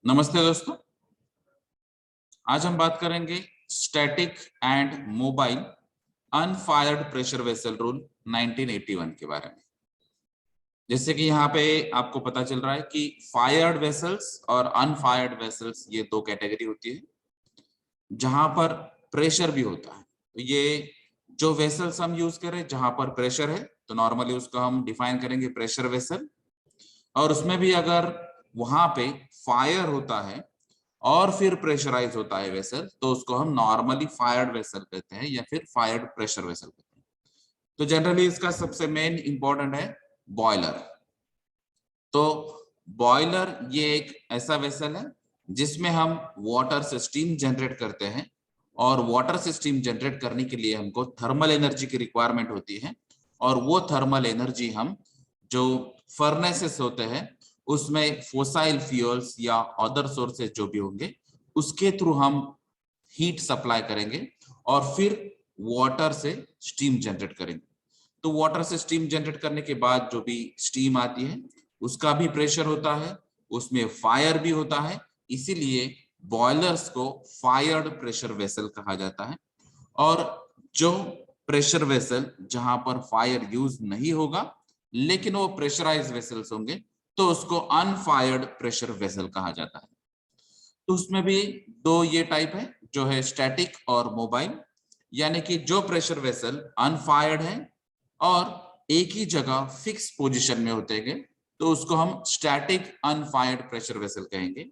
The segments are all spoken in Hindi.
नमस्ते दोस्तों, आज हम बात करेंगे static and mobile unfired pressure vessel rule 1981 के बारे में। जैसे कि यहाँ पे आपको पता चल रहा है कि फायर्ड वेसल्स और अनफायर्ड वेसल्स ये दो कैटेगरी होती है जहां पर प्रेशर भी होता है। तो ये जो वेसल्स हम यूज करें जहां पर प्रेशर है तो नॉर्मली उसको हम डिफाइन करेंगे प्रेशर वेसल, और उसमें भी अगर वहां पे फायर होता है और फिर प्रेशराइज होता है वेसल तो उसको हम नॉर्मली फायर्ड वेसल कहते हैं या फिर फायर्ड प्रेशर वेसल कहते हैं। तो जनरली इसका सबसे मेन इंपॉर्टेंट है बॉयलर। तो बॉयलर ये एक ऐसा वेसल है जिसमें हम वाटर से स्टीम जनरेट करते हैं, और वाटर से स्टीम जनरेट करने के लिए हमको थर्मल एनर्जी की रिक्वायरमेंट होती है, और वो थर्मल एनर्जी हम जो फर्नेसेस होते हैं उसमें फोसाइल फ्यूल्स या अदर सोर्सेज जो भी होंगे उसके थ्रू हम हीट सप्लाई करेंगे और फिर वाटर से स्टीम जनरेट करेंगे। तो वाटर से स्टीम जनरेट करने के बाद जो भी स्टीम आती है उसका भी प्रेशर होता है, उसमें फायर भी होता है, इसीलिए बॉयलर्स को फायर्ड प्रेशर वेसल कहा जाता है। और जो प्रेशर वेसल जहां पर फायर यूज नहीं होगा लेकिन वो प्रेशराइज वेसल्स होंगे तो उसको अनफायर्ड प्रेशर वेसल कहा जाता है। तो उसमें भी दो ये टाइप है जो है स्टैटिक और मोबाइल, यानी कि जो प्रेशर वेसल अनफायर्ड है और एक ही जगह फिक्स पोजीशन में होते हैं तो उसको हम स्टैटिक अनफायर्ड प्रेशर वेसल कहेंगे,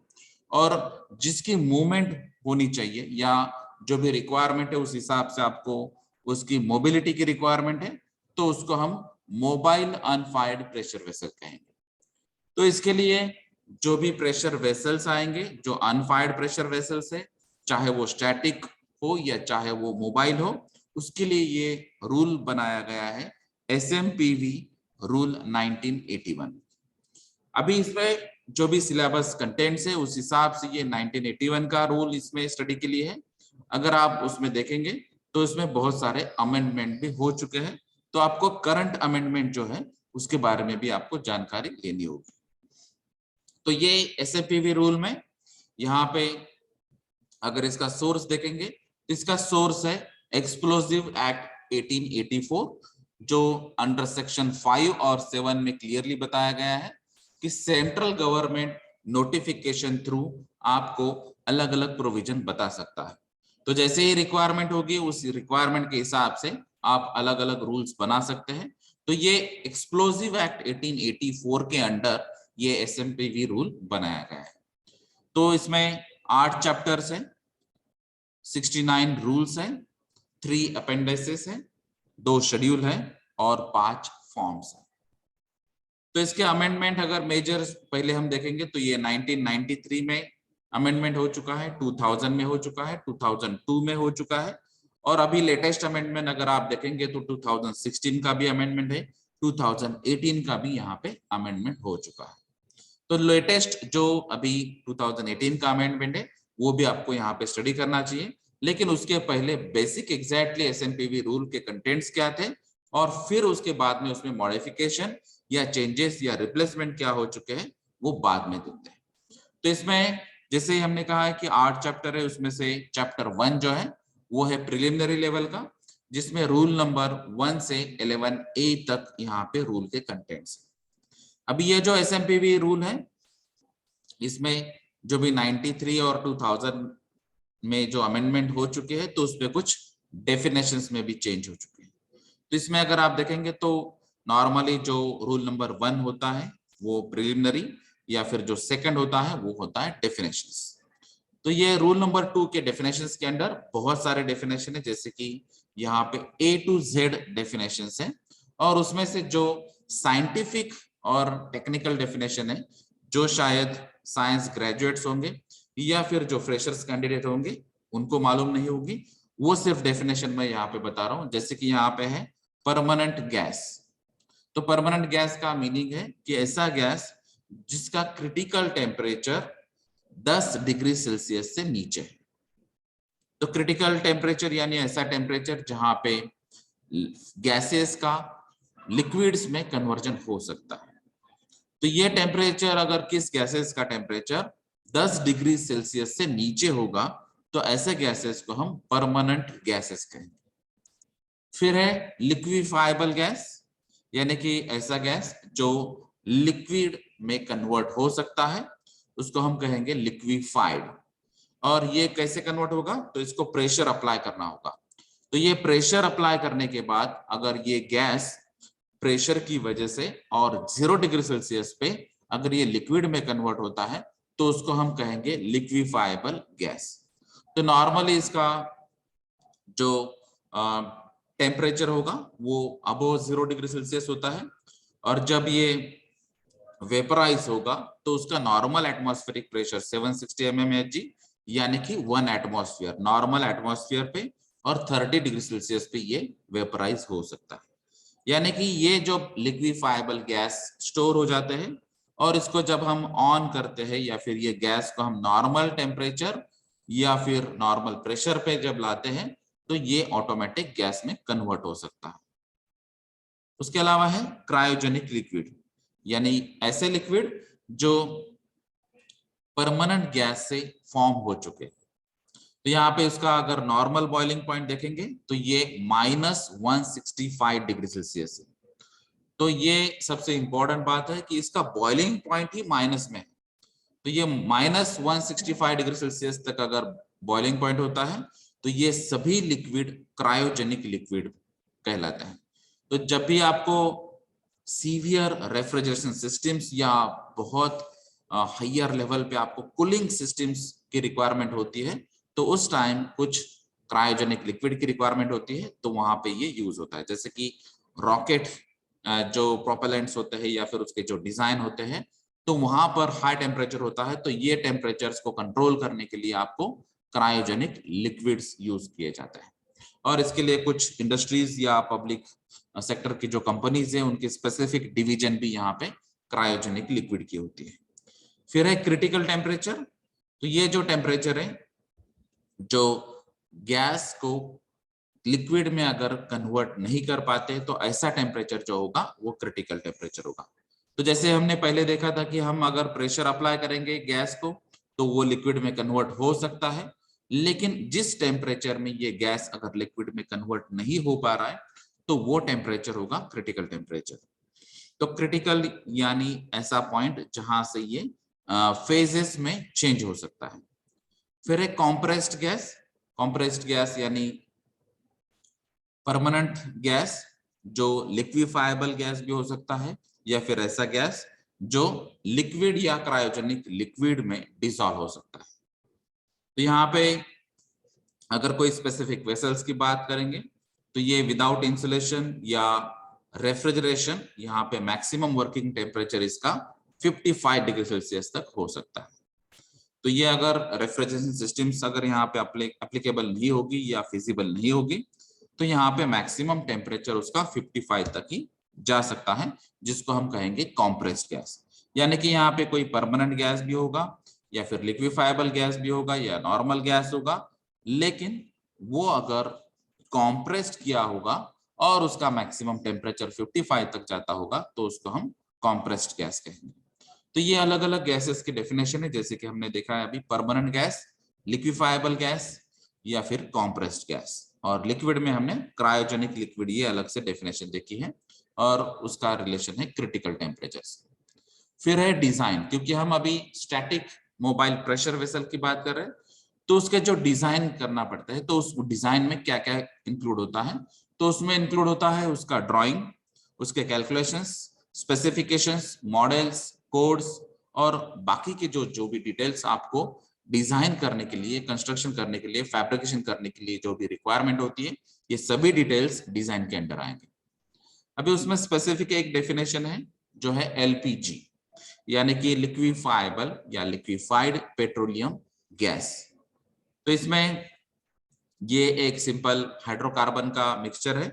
और जिसकी मूवमेंट होनी चाहिए या जो भी रिक्वायरमेंट है उस हिसाब से आपको उसकी मोबिलिटी की रिक्वायरमेंट है तो उसको हम मोबाइल अनफायर्ड प्रेशर वेसल कहेंगे। तो इसके लिए जो भी प्रेशर वेसल्स आएंगे जो अनफायर्ड प्रेशर वेसल्स है, चाहे वो स्टैटिक हो या चाहे वो मोबाइल हो, उसके लिए ये रूल बनाया गया है SMPV रूल 1981। अभी इसमें जो भी सिलेबस कंटेंट्स है उस हिसाब से ये 1981 का रूल इसमें स्टडी के लिए है। अगर आप उसमें देखेंगे तो इसमें बहुत सारे अमेंडमेंट भी हो चुके हैं, तो आपको करंट अमेंडमेंट जो है उसके बारे में भी आपको जानकारी लेनी होगी। तो ये SMPV रूल में यहाँ पे अगर इसका सोर्स देखेंगे तो इसका सोर्स है एक्सप्लोसिव एक्ट 1884, जो अंडर सेक्शन 5 और 7 में क्लियरली बताया गया है कि सेंट्रल गवर्नमेंट नोटिफिकेशन थ्रू आपको अलग अलग प्रोविजन बता सकता है। तो जैसे ही रिक्वायरमेंट होगी उस रिक्वायरमेंट के हिसाब से आप अलग अलग रूल्स बना सकते हैं। तो ये एक्सप्लोसिव एक्ट 1884 के अंडर ये SMPV रूल बनाया गया है। तो इसमें 8 चैप्टर्स हैं, 69 रूल्स हैं, 3 अपेंडिसेस हैं, 2 शेड्यूल हैं और 5 फॉर्म्स हैं। तो इसके अमेंडमेंट अगर मेजर पहले हम देखेंगे तो ये 1993 में अमेंडमेंट हो चुका है, 2000 में हो चुका है, 2002 में हो चुका है, और अभी लेटेस्ट अमेंडमेंट अगर आप देखेंगे तो 2016 का भी अमेंडमेंट है, 2018 का भी यहाँ पे अमेंडमेंट हो चुका है। तो लेटेस्ट जो अभी 2018 का अमेंडमेंट है वो भी आपको यहाँ पे स्टडी करना चाहिए, लेकिन उसके पहले बेसिक एग्जैक्टली SMPV रूल के कंटेंट्स क्या थे और फिर उसके बाद में उसमें मॉडिफिकेशन या चेंजेस या रिप्लेसमेंट क्या हो चुके हैं वो बाद में देखते हैं। तो इसमें जैसे ही हमने कहा है कि 8 चैप्टर है, उसमें से चैप्टर 1 जो है वो है प्रिलिमिनरी लेवल का, जिसमें रूल नंबर 1 से 11A तक यहाँ पे रूल के कंटेंट्स। अभी ये जो SMPV रूल है इसमें जो भी 93 और 2000 में जो अमेंडमेंट हो चुके हैं तो उसमें कुछ डेफिनेशंस में भी चेंज हो चुके हैं। तो इसमें अगर आप देखेंगे तो नॉर्मली जो रूल नंबर 1 होता है वो प्रिलिमिनरी, या फिर जो सेकंड होता है वो होता है डेफिनेशंस। तो ये रूल नंबर 2 के डेफिनेशंस के अंदर बहुत सारे डेफिनेशन है, जैसे कि यहाँ पे A to Z डेफिनेशंस है, और उसमें से जो साइंटिफिक और टेक्निकल डेफिनेशन है जो शायद साइंस ग्रेजुएट्स होंगे या फिर जो फ्रेशर्स कैंडिडेट होंगे उनको मालूम नहीं होगी, वो सिर्फ डेफिनेशन में यहाँ पे बता रहा हूँ। जैसे कि यहाँ पे है परमानेंट गैस। तो परमानेंट गैस का मीनिंग है कि ऐसा गैस जिसका क्रिटिकल टेम्परेचर 10 डिग्री सेल्सियस से नीचे है। तो क्रिटिकल टेम्परेचर यानी ऐसा टेम्परेचर जहां पे गैसेस का लिक्विड्स में कन्वर्जन हो सकता है। तो ये टेम्परेचर अगर किस गैसेस का टेम्परेचर 10 डिग्री सेल्सियस से नीचे होगा तो ऐसे गैसेस को हम परमानेंट गैसेस कहेंगे। फिर है लिक्विफाइबल गैस, यानी कि ऐसा गैस जो लिक्विड में कन्वर्ट हो सकता है, उसको हम कहेंगे लिक्विफाइड। और ये कैसे कन्वर्ट होगा, तो इसको प्रेशर अप्लाई करना होगा। तो ये प्रेशर अप्लाई करने के बाद अगर ये गैस प्रेशर की वजह से और 0 डिग्री सेल्सियस पे अगर ये लिक्विड में कन्वर्ट होता है तो उसको हम कहेंगे लिक्विफाइबल गैस। तो नॉर्मली इसका जो टेम्परेचर होगा वो अबव 0 डिग्री सेल्सियस होता है, और जब ये वेपराइज होगा तो उसका नॉर्मल एटमॉस्फेरिक प्रेशर 760 mmHg यानी कि 1 एटमॉस्फेयर नॉर्मल एटमॉस्फेयर पे, और 30 डिग्री सेल्सियस पे ये वेपराइज हो सकता है। यानी कि ये जो लिक्विफाइबल गैस स्टोर हो जाते हैं और इसको जब हम ऑन करते हैं या फिर ये गैस को हम नॉर्मल टेम्परेचर या फिर नॉर्मल प्रेशर पे जब लाते हैं तो ये ऑटोमेटिक गैस में कन्वर्ट हो सकता है। उसके अलावा है क्रायोजेनिक लिक्विड, यानी ऐसे लिक्विड जो परमानेंट गैस से फॉर्म हो चुके। तो यहाँ पे उसका अगर नॉर्मल बॉइलिंग पॉइंट देखेंगे तो ये -165 डिग्री सेल्सियस है। तो ये सबसे इंपॉर्टेंट बात है कि इसका बॉइलिंग पॉइंट ही माइनस में है। तो ये -165 डिग्री सेल्सियस तक अगर बॉइलिंग पॉइंट होता है तो ये सभी लिक्विड क्रायोजेनिक लिक्विड कहलाते हैं। तो जब भी आपको सीवियर रेफ्रिजरेशन सिस्टम्स या बहुत हायर लेवल पे आपको कूलिंग सिस्टम्स की रिक्वायरमेंट होती है तो उस टाइम कुछ क्रायोजेनिक लिक्विड की रिक्वायरमेंट होती है, तो वहां पे ये यूज होता है। जैसे कि रॉकेट जो प्रोपेलेंट्स होते हैं या फिर उसके जो डिजाइन होते हैं तो वहां पर हाई टेम्परेचर होता है, तो ये टेम्परेचर्स को कंट्रोल करने के लिए आपको क्रायोजेनिक लिक्विड्स यूज किए जाते हैं। और इसके लिए कुछ इंडस्ट्रीज या पब्लिक सेक्टर की जो कंपनीज है उनकी स्पेसिफिक डिवीजन भी यहाँ पे क्रायोजेनिक लिक्विड की होती है। फिर है क्रिटिकल टेम्परेचर। तो ये जो टेम्परेचर है जो गैस को लिक्विड में अगर कन्वर्ट नहीं कर पाते तो ऐसा टेम्परेचर जो होगा वो क्रिटिकल टेम्परेचर होगा। तो जैसे हमने पहले देखा था कि हम अगर प्रेशर अप्लाई करेंगे गैस को तो वो लिक्विड में कन्वर्ट हो सकता है, लेकिन जिस टेम्परेचर में ये गैस अगर लिक्विड में कन्वर्ट नहीं हो पा रहा है तो वो टेम्परेचर होगा क्रिटिकल टेम्परेचर। तो क्रिटिकल यानी ऐसा पॉइंट जहां से ये फेजेस में चेंज हो सकता है। फिर है कॉम्प्रेस्ड गैस। कॉम्प्रेस्ड गैस यानी परमानेंट गैस जो लिक्विफाइबल गैस भी हो सकता है या फिर ऐसा गैस जो लिक्विड या क्रायोजेनिक लिक्विड में डिसॉल्व हो सकता है। तो यहाँ पे अगर कोई स्पेसिफिक वेसल्स की बात करेंगे तो ये विदाउट इंसुलेशन या रेफ्रिजरेशन यहाँ पे मैक्सिमम वर्किंग टेम्परेचर इसका 55 डिग्री सेल्सियस तक हो सकता है। तो ये अगर रेफ्रिजरेशन सिस्टम्स अगर यहाँ पे एप्लीकेबल नहीं होगी या फिजिबल नहीं होगी तो यहाँ पे मैक्सिमम टेम्परेचर उसका 55 तक ही जा सकता है, जिसको हम कहेंगे कॉम्प्रेस्ड गैस। यानी कि यहाँ पे कोई परमानेंट गैस भी होगा या फिर लिक्विफाइबल गैस भी होगा या नॉर्मल गैस होगा, लेकिन वो अगर कॉम्प्रेस्ड किया होगा और उसका मैक्सिमम टेम्परेचर 55 तक जाता होगा तो उसको हम कॉम्प्रेस्ड गैस कहेंगे। तो ये अलग अलग गैसेस की डेफिनेशन है, जैसे कि हमने देखा है अभी परमानेंट गैस, लिक्विफाइबल गैस या फिर कॉम्प्रेस्ड गैस, और लिक्विड में हमने क्रायोजेनिक लिक्विड ये अलग से डेफिनेशन देखी है और उसका रिलेशन है क्रिटिकल टेम्परेचर से। फिर है डिजाइन, क्योंकि हम अभी स्टैटिक मोबाइल प्रेशर वेसल की बात कर रहे हैं तो उसके जो डिजाइन करना पड़ता है तो उस डिजाइन में क्या क्या इंक्लूड होता है, तो उसमें इंक्लूड होता है उसका ड्राइंग, उसके कैलकुलेशंस, स्पेसिफिकेशंस, मॉडल्स, कोड्स और बाकी के जो भी डिटेल्स आपको डिजाइन करने के लिए, कंस्ट्रक्शन करने के लिए, फैब्रिकेशन करने के लिए जो भी रिक्वायरमेंट होती है, ये सभी डिटेल्स डिजाइन के अंडर आएंगे। अभी उसमें स्पेसिफिक एक डेफिनेशन है जो है एलपीजी, यानी कि लिक्विफाइबल या लिक्विफाइड पेट्रोलियम गैस। तो इसमें ये एक सिंपल हाइड्रोकार्बन का मिक्सचर है,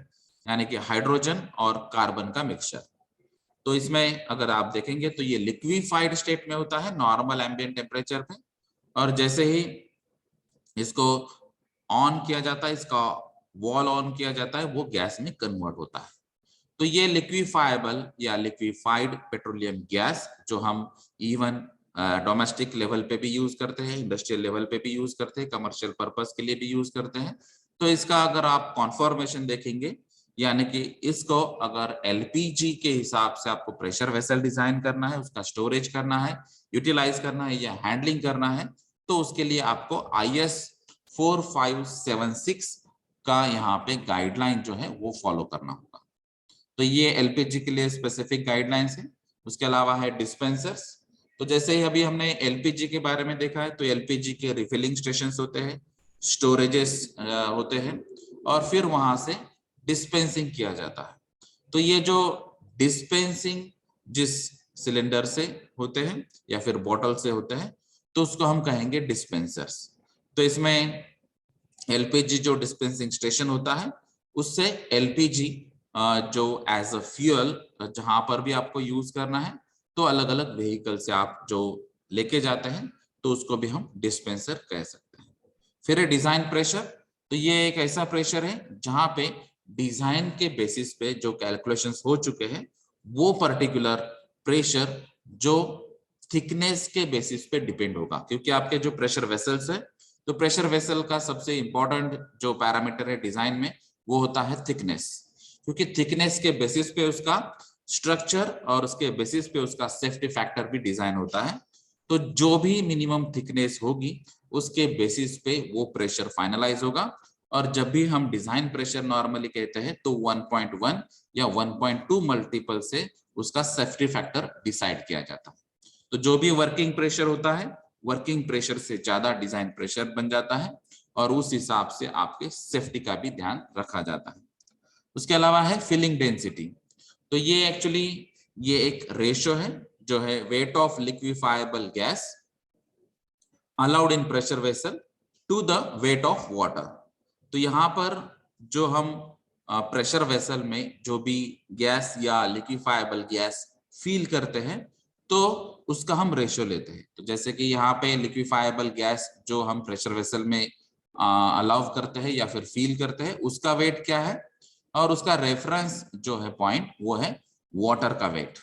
यानी कि हाइड्रोजन और कार्बन का मिक्सचर। तो इसमें अगर आप देखेंगे तो ये लिक्विफाइड स्टेट में होता है नॉर्मल एम्बिएंट टेम्परेचर पे, और जैसे ही इसको ऑन किया जाता है, इसका वॉल ऑन किया जाता है, वो गैस में कन्वर्ट होता है। तो ये लिक्विफाइबल या लिक्विफाइड पेट्रोलियम गैस जो हम इवन डोमेस्टिक लेवल पे भी यूज करते हैं, इंडस्ट्रियल लेवल पे भी यूज करते हैं, कमर्शियल पर्पस के लिए भी यूज करते हैं। तो इसका अगर आप कॉन्फॉर्मेशन देखेंगे, यानी कि इसको अगर एलपीजी के हिसाब से आपको प्रेशर वेसल डिजाइन करना है, उसका स्टोरेज करना है, यूटिलाइज करना है या हैंडलिंग करना है, तो उसके लिए आपको IS 4576 का यहाँ पे गाइडलाइन जो है वो फॉलो करना होगा। तो ये एलपीजी के लिए स्पेसिफिक गाइडलाइंस है। उसके अलावा है डिस्पेंसर्स। तो जैसे ही अभी हमने एलपीजी के बारे में देखा है, तो एलपीजी के रिफिलिंग स्टेशंस होते हैं, स्टोरेजेस होते हैं, और फिर वहां से डिस्पेंसिंग किया जाता है। तो ये जो डिस्पेंसिंग जिस सिलेंडर से होते हैं या फिर बॉटल से होते हैं, तो उसको हम कहेंगे डिस्पेंसर्स। तो इसमें एलपीजी जो डिस्पेंसिंग स्टेशन होता है, उससे एलपीजी जो एज अ फ्यूल जहां पर भी आपको यूज करना है, तो अलग अलग व्हीकल से आप जो लेके जाते हैं, तो उसको भी हम डिस्पेंसर कह सकते हैं। फिर है डिजाइन प्रेशर। तो ये एक ऐसा प्रेशर है जहां पे डिजाइन के बेसिस पे जो कैलकुलेशंस हो चुके हैं, वो पर्टिकुलर प्रेशर जो थिकनेस के बेसिस पे डिपेंड होगा, क्योंकि आपके जो प्रेशर वेसल्स है, तो प्रेशर वेसल का सबसे इंपॉर्टेंट जो पैरामीटर है डिजाइन में, वो होता है थिकनेस, क्योंकि थिकनेस के बेसिस पे उसका स्ट्रक्चर और उसके बेसिस पे उसका सेफ्टी फैक्टर भी डिजाइन होता है। तो जो भी मिनिमम थिकनेस होगी, उसके बेसिस पे वो प्रेशर फाइनलाइज होगा। और जब भी हम डिजाइन प्रेशर नॉर्मली कहते हैं, तो 1.1 या 1.2 मल्टीपल से उसका सेफ्टी फैक्टर डिसाइड किया जाता है। तो जो भी वर्किंग प्रेशर होता है, वर्किंग प्रेशर से ज्यादा डिजाइन प्रेशर बन जाता है, और उस हिसाब से आपके सेफ्टी का भी ध्यान रखा जाता है। उसके अलावा है फिलिंग डेंसिटी। तो ये एक्चुअली ये एक रेशियो है जो है weight of liquefiable gas allowed in pressure vessel to the weight of water. तो यहाँ पर जो हम प्रेशर वेसल में जो भी गैस या लिक्विफाइबल गैस फील करते हैं, तो उसका हम रेशियो लेते हैं। तो जैसे कि यहाँ पे लिक्विफाइबल गैस जो हम प्रेशर वेसल में अलाउ करते हैं या फिर फील करते हैं, उसका वेट क्या है, और उसका रेफरेंस जो है पॉइंट, वो है वाटर का वेट।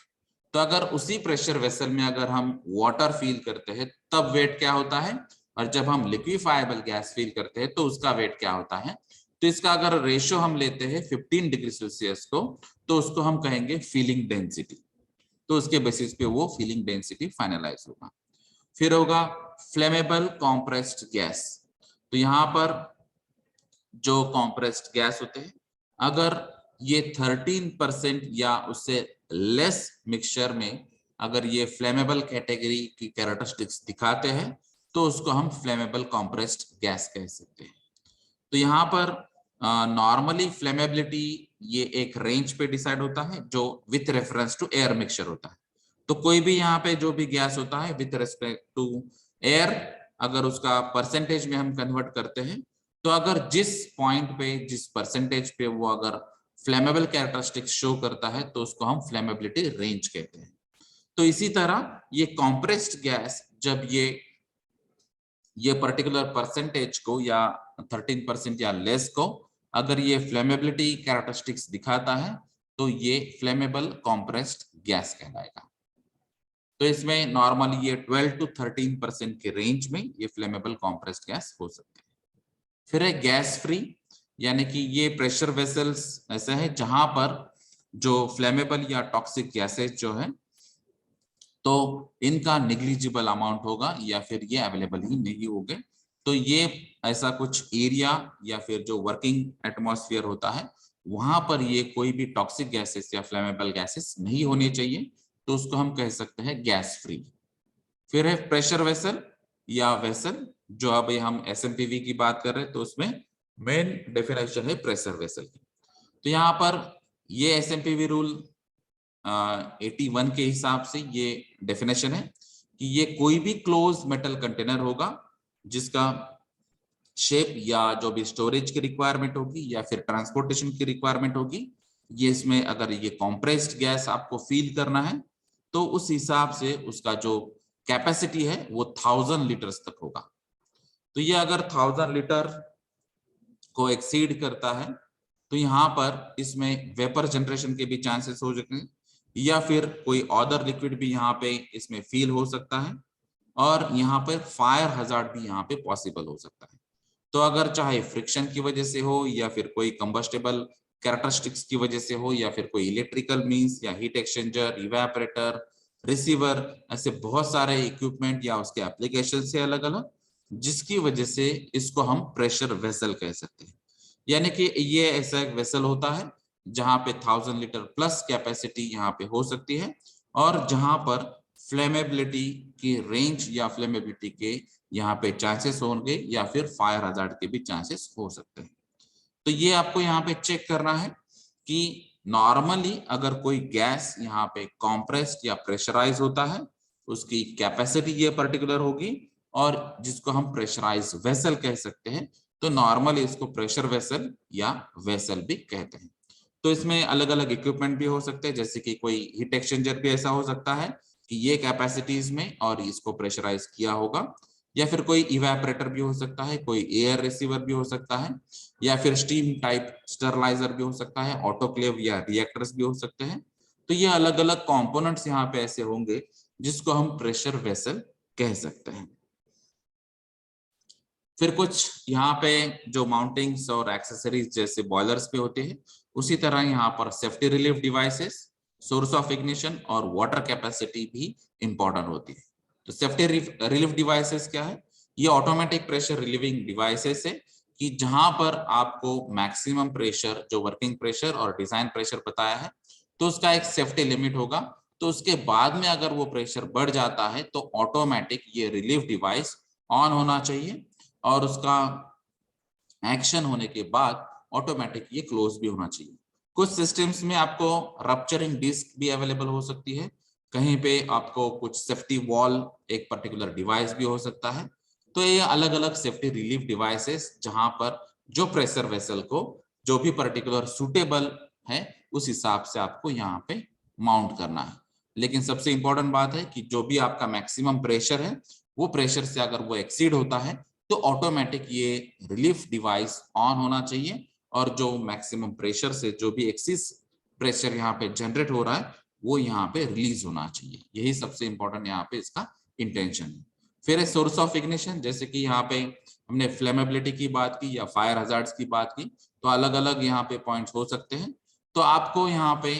तो अगर उसी प्रेशर वेसल में अगर हम वाटर फील करते हैं, तब वेट क्या होता है, और जब हम लिक्विफाइबल गैस फील करते हैं, तो उसका वेट क्या होता है। तो इसका अगर रेशियो हम लेते हैं 15 डिग्री सेल्सियस को, तो उसको हम कहेंगे फीलिंग डेंसिटी। तो उसके बेसिस पे वो फीलिंग डेंसिटी फाइनलाइज होगा। फिर होगा फ्लेमेबल कॉम्प्रेस्ड गैस। तो यहाँ पर जो कॉम्प्रेस्ड गैस होते हैं, अगर ये 13% या उससे लेस मिक्सचर में अगर ये फ्लेमेबल कैटेगरी की कैरेक्टरिस्टिक्स दिखाते हैं, तो उसको हम फ्लेमेबल कॉम्प्रेस्ड गैस कह सकते हैं। तो यहाँ पर नॉर्मली फ्लेमेबिलिटी ये एक रेंज पे डिसाइड होता है, जो with reference to air mixture होता है। तो कोई भी यहाँ पे जो भी गैस होता है विथ रेस्पेक्ट टू एयर, अगर उसका परसेंटेज में हम कन्वर्ट करते हैं, तो अगर जिस पॉइंट पे जिस परसेंटेज पे वो अगर फ्लेमेबल कैरेक्टरिस्टिक्स शो करता है, तो उसको हम फ्लेमेबिलिटी रेंज कहते हैं। तो इसी तरह ये कॉम्प्रेस्ड गैस जब ये पर्टिकुलर परसेंटेज को या 13% या लेस को अगर ये फ्लेमेबिलिटी कैरेक्टरिस्टिक्स दिखाता है, तो ये फ्लेमेबल कॉम्प्रेस्ड गैस कहलाएगा। तो इसमें नॉर्मली ये 12 to 13% के रेंज में ये फ्लेमेबल कॉम्प्रेस्ड गैस हो सकते हैं। फिर है गैस फ्री, यानी कि ये प्रेशर वेसल्स ऐसे हैं जहां पर जो फ्लेमेबल या टॉक्सिक गैसेस जो है, तो इनका निग्लिजिबल अमाउंट होगा या फिर ये अवेलेबल ही नहीं होंगे। तो ये ऐसा कुछ एरिया या फिर जो वर्किंग एटमॉस्फेयर होता है, वहां पर ये कोई भी टॉक्सिक गैसेस या फ्लेमेबल गैसेस नहीं होने चाहिए, तो उसको हम कह सकते हैं गैस फ्री। फिर है प्रेशर वेसल या वेसल, जो अभी हम एसएमपीवी की बात कर रहे हैं, तो उसमें मेन डेफिनेशन है प्रेशर वेसल की। तो यहाँ पर ये एसएमपीवी रूल 81 के हिसाब से ये डेफिनेशन है कि ये कोई भी क्लोज मेटल कंटेनर होगा जिसका शेप या जो भी स्टोरेज की रिक्वायरमेंट होगी या फिर ट्रांसपोर्टेशन की रिक्वायरमेंट होगी, ये इसमें अगर ये कॉम्प्रेस्ड गैस आपको फील करना है, तो उस हिसाब से उसका जो कैपेसिटी है वो 1000 लीटर्स तक होगा। तो ये अगर 1000 लीटर को एक्सीड करता है, तो यहाँ पर इसमें वेपर जनरेशन के भी चांसेस हो सकते हैं, या फिर कोई अदर लिक्विड भी यहाँ पे इसमें फील हो सकता है। और यहाँ पर फायर हजार्ड भी यहाँ पे पॉसिबल हो सकता है। तो अगर चाहे फ्रिक्शन की वजह से हो या फिर कोई कंबस्टेबल कैरेक्टरिस्टिक्स की वजह से हो या फिर कोई इलेक्ट्रिकल मींस या हीट एक्सचेंजर, इवेपोरेटर, रिसीवर, ऐसे बहुत सारे इक्विपमेंट या उसके एप्लीकेशन से अलग अलग, जिसकी वजह से इसको हम प्रेशर वेसल कह सकते हैं। यानी कि ये ऐसा एक वेसल होता है जहां पे 1000 लीटर प्लस कैपेसिटी यहाँ पे हो सकती है और जहां पर फ्लेमेबिलिटी की रेंज या फ्लेमेबिलिटी के यहाँ पे चांसेस होंगे या फिर फायर हजार्ड के भी चांसेस हो सकते हैं। तो ये आपको यहाँ पे चेक करना है कि नॉर्मली अगर कोई गैस यहाँ पे कॉम्प्रेस्ड या प्रेशराइज होता है, उसकी कैपेसिटी ये पर्टिकुलर होगी और जिसको हम प्रेशराइज वेसल कह सकते हैं। तो नॉर्मली इसको प्रेशर वेसल या वेसल भी कहते हैं। तो इसमें अलग अलग इक्विपमेंट भी हो सकते हैं, जैसे कि कोई हीट एक्सचेंजर भी ऐसा हो सकता है कि ये कैपेसिटीज में और इसको प्रेशराइज किया होगा, या फिर कोई इवेपोरेटर भी हो सकता है, कोई एयर रिसीवर भी हो सकता है, या फिर स्टीम टाइप स्टरलाइजर भी हो सकता है, ऑटोक्लेव या रिएक्टर्स भी हो सकते हैं। तो ये अलग अलग कंपोनेंट्स यहाँ पे ऐसे होंगे जिसको हम प्रेशर वेसल कह सकते हैं। फिर कुछ यहाँ पे जो माउंटिंग्स और एक्सेसरीज जैसे बॉयलर्स पे होते हैं, उसी तरह यहाँ पर safety relief devices, source of ignition और वाटर कैपेसिटी भी इंपॉर्टेंट होती है। तो सेफ्टी रिलीफ डिवाइसेस क्या है? ये ऑटोमेटिक प्रेशर रिलीविंग डिवाइसेस है कि जहां पर आपको मैक्सिमम प्रेशर, जो वर्किंग प्रेशर और डिजाइन प्रेशर बताया है, तो उसका एक सेफ्टी लिमिट होगा। तो उसके बाद में अगर वो प्रेशर बढ़ जाता है तो ऑटोमेटिक ये रिलीफ डिवाइस ऑन होना चाहिए और उसका एक्शन होने के बाद ऑटोमेटिक ये क्लोज भी होना चाहिए। कुछ सिस्टम्स में आपको रप्चरिंग डिस्क भी अवेलेबल हो सकती है, कहीं पे आपको कुछ सेफ्टी वॉल एक पर्टिकुलर डिवाइस भी हो सकता है। तो ये अलग अलग सेफ्टी रिलीफ डिवाइसेस जहां पर जो प्रेशर वेसल को जो भी पर्टिकुलर सुटेबल है उस हिसाब से आपको यहाँ पे माउंट करना है। लेकिन सबसे इंपॉर्टेंट बात है कि जो भी आपका मैक्सिमम प्रेशर है, वो प्रेशर से अगर वो एक्सीड होता है तो ऑटोमेटिक ये रिलीफ डिवाइस ऑन होना चाहिए और जो मैक्सिमम प्रेशर से जो भी एक्सिस प्रेशर यहाँ पे जनरेट हो रहा है वो यहाँ पे रिलीज होना चाहिए। यही सबसे इंपॉर्टेंट यहाँ पे इसका इंटेंशन है। फिर है सोर्स ऑफ इग्निशन, जैसे कि यहाँ पे हमने फ्लेमेबिलिटी की बात की या फायर हजार्ड्स की बात की, तो अलग अलग यहाँ पे पॉइंट्स हो सकते हैं। तो आपको यहाँ पे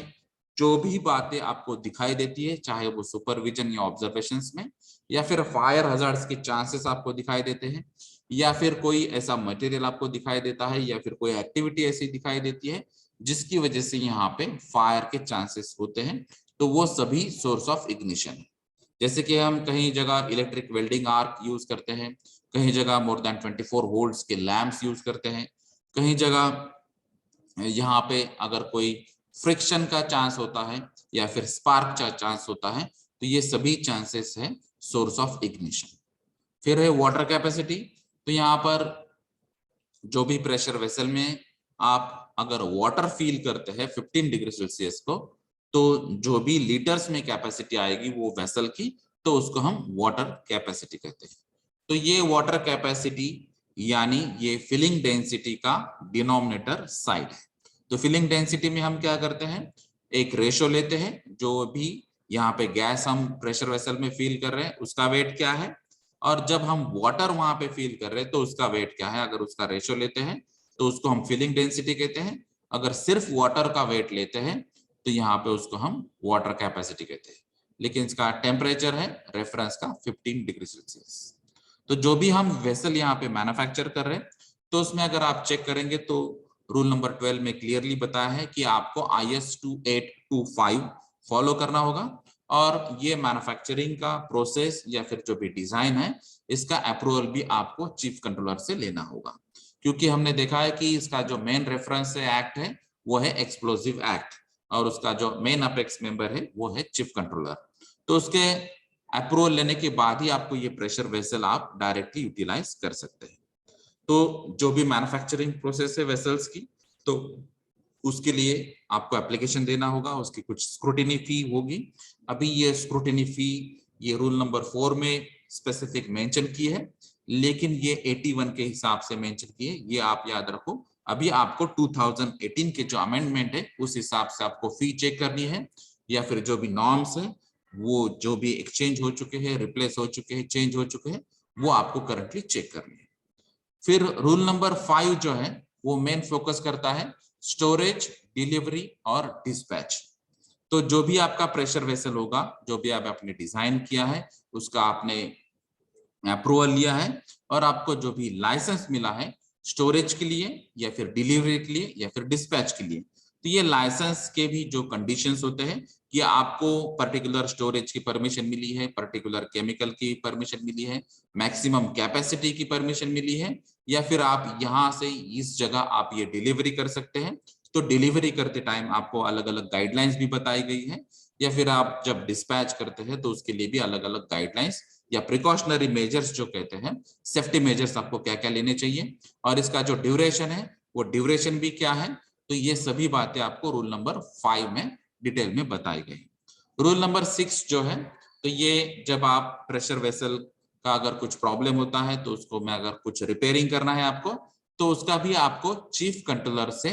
जो भी बातें आपको दिखाई देती है, चाहे वो सुपरविजन या ऑब्जर्वेशंस में, या फिर फायर हजार्ड्स के चांसेस आपको दिखाई देते हैं, या फिर कोई ऐसा मटेरियल आपको दिखाई देता है, या फिर कोई एक्टिविटी ऐसी दिखाई देती है जिसकी वजह से यहाँ पे फायर के चांसेस होते हैं, तो वो सभी सोर्स ऑफ इग्निशन है। जैसे कि हम कहीं जगह इलेक्ट्रिक वेल्डिंग आर्क यूज करते हैं, कहीं जगह मोर देन 24 वोल्ट्स के लैंप्स यूज करते हैं, कहीं जगह यहाँ पे अगर कोई फ्रिक्शन का चांस होता है या फिर स्पार्क का चांस होता है, तो ये सभी चांसेस है सोर्स ऑफ इग्निशन। फिर है वाटर कैपेसिटी। तो यहाँ पर जो भी प्रेशर वेसल में आप अगर वाटर फील करते हैं 15 डिग्री सेल्सियस को, तो जो भी लीटर्स में कैपेसिटी आएगी वो वेसल की, तो उसको हम वाटर कैपेसिटी कहते हैं। तो ये वाटर कैपेसिटी यानी ये फिलिंग डेंसिटी का डिनोमिनेटर साइड है। तो फिलिंग डेंसिटी में हम क्या करते हैं, एक रेशो लेते हैं, जो भी यहाँ पे गैस हम प्रेशर वेसल में फील कर रहे हैं उसका वेट क्या है, और जब हम वाटर वहां पे फील कर रहे हैं तो उसका वेट क्या है। अगर उसका रेशो लेते हैं तो उसको हम फिलिंग डेंसिटी कहते हैं। अगर सिर्फ वाटर का वेट लेते हैं तो यहाँ पे उसको हम वाटर कैपेसिटी कहते हैं। लेकिन इसका टेम्परेचर है रेफरेंस का 15 डिग्री सेल्सियस। तो जो भी हम वेसल यहाँ पे मैन्युफैक्चर कर रहे हैं, तो उसमें अगर आप चेक करेंगे तो रूल नंबर 12 में क्लियरली बताया है कि आपको IS 2825 फॉलो करना होगा, और ये मैन्युफैक्चरिंग का प्रोसेस या फिर जो भी डिजाइन है इसका अप्रूवल भी आपको चीफ कंट्रोलर से लेना होगा, क्योंकि हमने देखा है कि इसका जो मेन रेफरेंस एक्ट है वो है एक्सप्लोसिव एक्ट, और उसका जो मेन अपेक्स मेंबर है वो है चीफ कंट्रोलर। तो उसके अप्रूवल लेने के बाद ही आपको ये प्रेशर वेसल आप डायरेक्टली यूटिलाइज कर सकते हैं। तो जो भी मैन्युफैक्चरिंग प्रोसेस है वेसल्स की, तो उसके लिए आपको एप्लीकेशन देना होगा, उसकी कुछ स्क्रूटिनी फी होगी। अभी ये स्क्रूटिनी फी ये रूल नंबर 4 में स्पेसिफिक मेंशन की है, लेकिन ये 81 के हिसाब से मेंशन की है, ये आप याद रखो। अभी आपको 2018 के जो अमेंडमेंट है उस हिसाब से आपको फी चेक करनी है, या फिर जो भी नॉर्म्स है वो जो भी एक्सचेंज हो चुके हैं, रिप्लेस हो चुके हैं, चेंज हो चुके हैं, वो आपको करंटली चेक करनी है। फिर रूल नंबर 5 जो है वो मेन फोकस करता है स्टोरेज, डिलीवरी और डिस्पैच। तो जो भी आपका प्रेशर वेसल होगा, जो भी आपने डिजाइन किया है, उसका आपने अप्रूवल लिया है और आपको जो भी लाइसेंस मिला है स्टोरेज के लिए या फिर डिलीवरी के लिए या फिर डिस्पैच के लिए, तो ये लाइसेंस के भी जो कंडीशंस होते हैं कि आपको पर्टिकुलर स्टोरेज की परमिशन मिली है, पर्टिकुलर केमिकल की परमिशन मिली है, मैक्सिमम कैपेसिटी की परमिशन मिली है, या फिर आप यहाँ से इस जगह आप ये डिलीवरी कर सकते हैं। तो डिलीवरी करते टाइम आपको अलग अलग गाइडलाइंस भी बताई गई है, या फिर आप जब डिस्पैच करते हैं तो उसके लिए भी अलग अलग गाइडलाइंस या प्रिकॉशनरी मेजर्स जो कहते हैं, सेफ्टी मेजर्स आपको क्या क्या लेने चाहिए, और इसका जो ड्यूरेशन है वो ड्यूरेशन भी क्या है। तो ये सभी बातें आपको रूल नंबर 5 में डिटेल में बताई गई। रूल नंबर 6 जो है, तो ये जब आप प्रेशर वेसल का अगर कुछ प्रॉब्लम होता है तो उसको में अगर कुछ रिपेयरिंग करना है आपको, तो उसका भी आपको चीफ कंट्रोलर से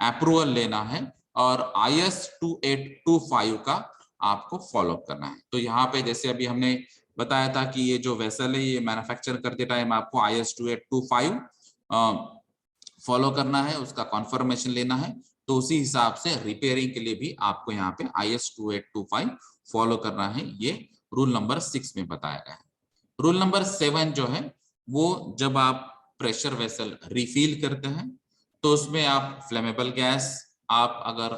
अप्रूवल लेना है और IS 2825 का आपको फॉलो करना है। तो यहाँ पे जैसे अभी हमने बताया था कि ये जो वेसल है ये मैन्युफैक्चर करते टाइम आपको IS 2825 फॉलो करना है, उसका कॉन्फर्मेशन लेना है। तो उसी हिसाब से रिपेयरिंग के लिए भी आपको यहाँ पे IS 2825 फॉलो करना है, ये रूल नंबर 6 में बताया गया है। रूल नंबर 7 जो है वो जब आप प्रेशर वेसल रिफिल करते हैं तो उसमें आप फ्लेमेबल गैस आप अगर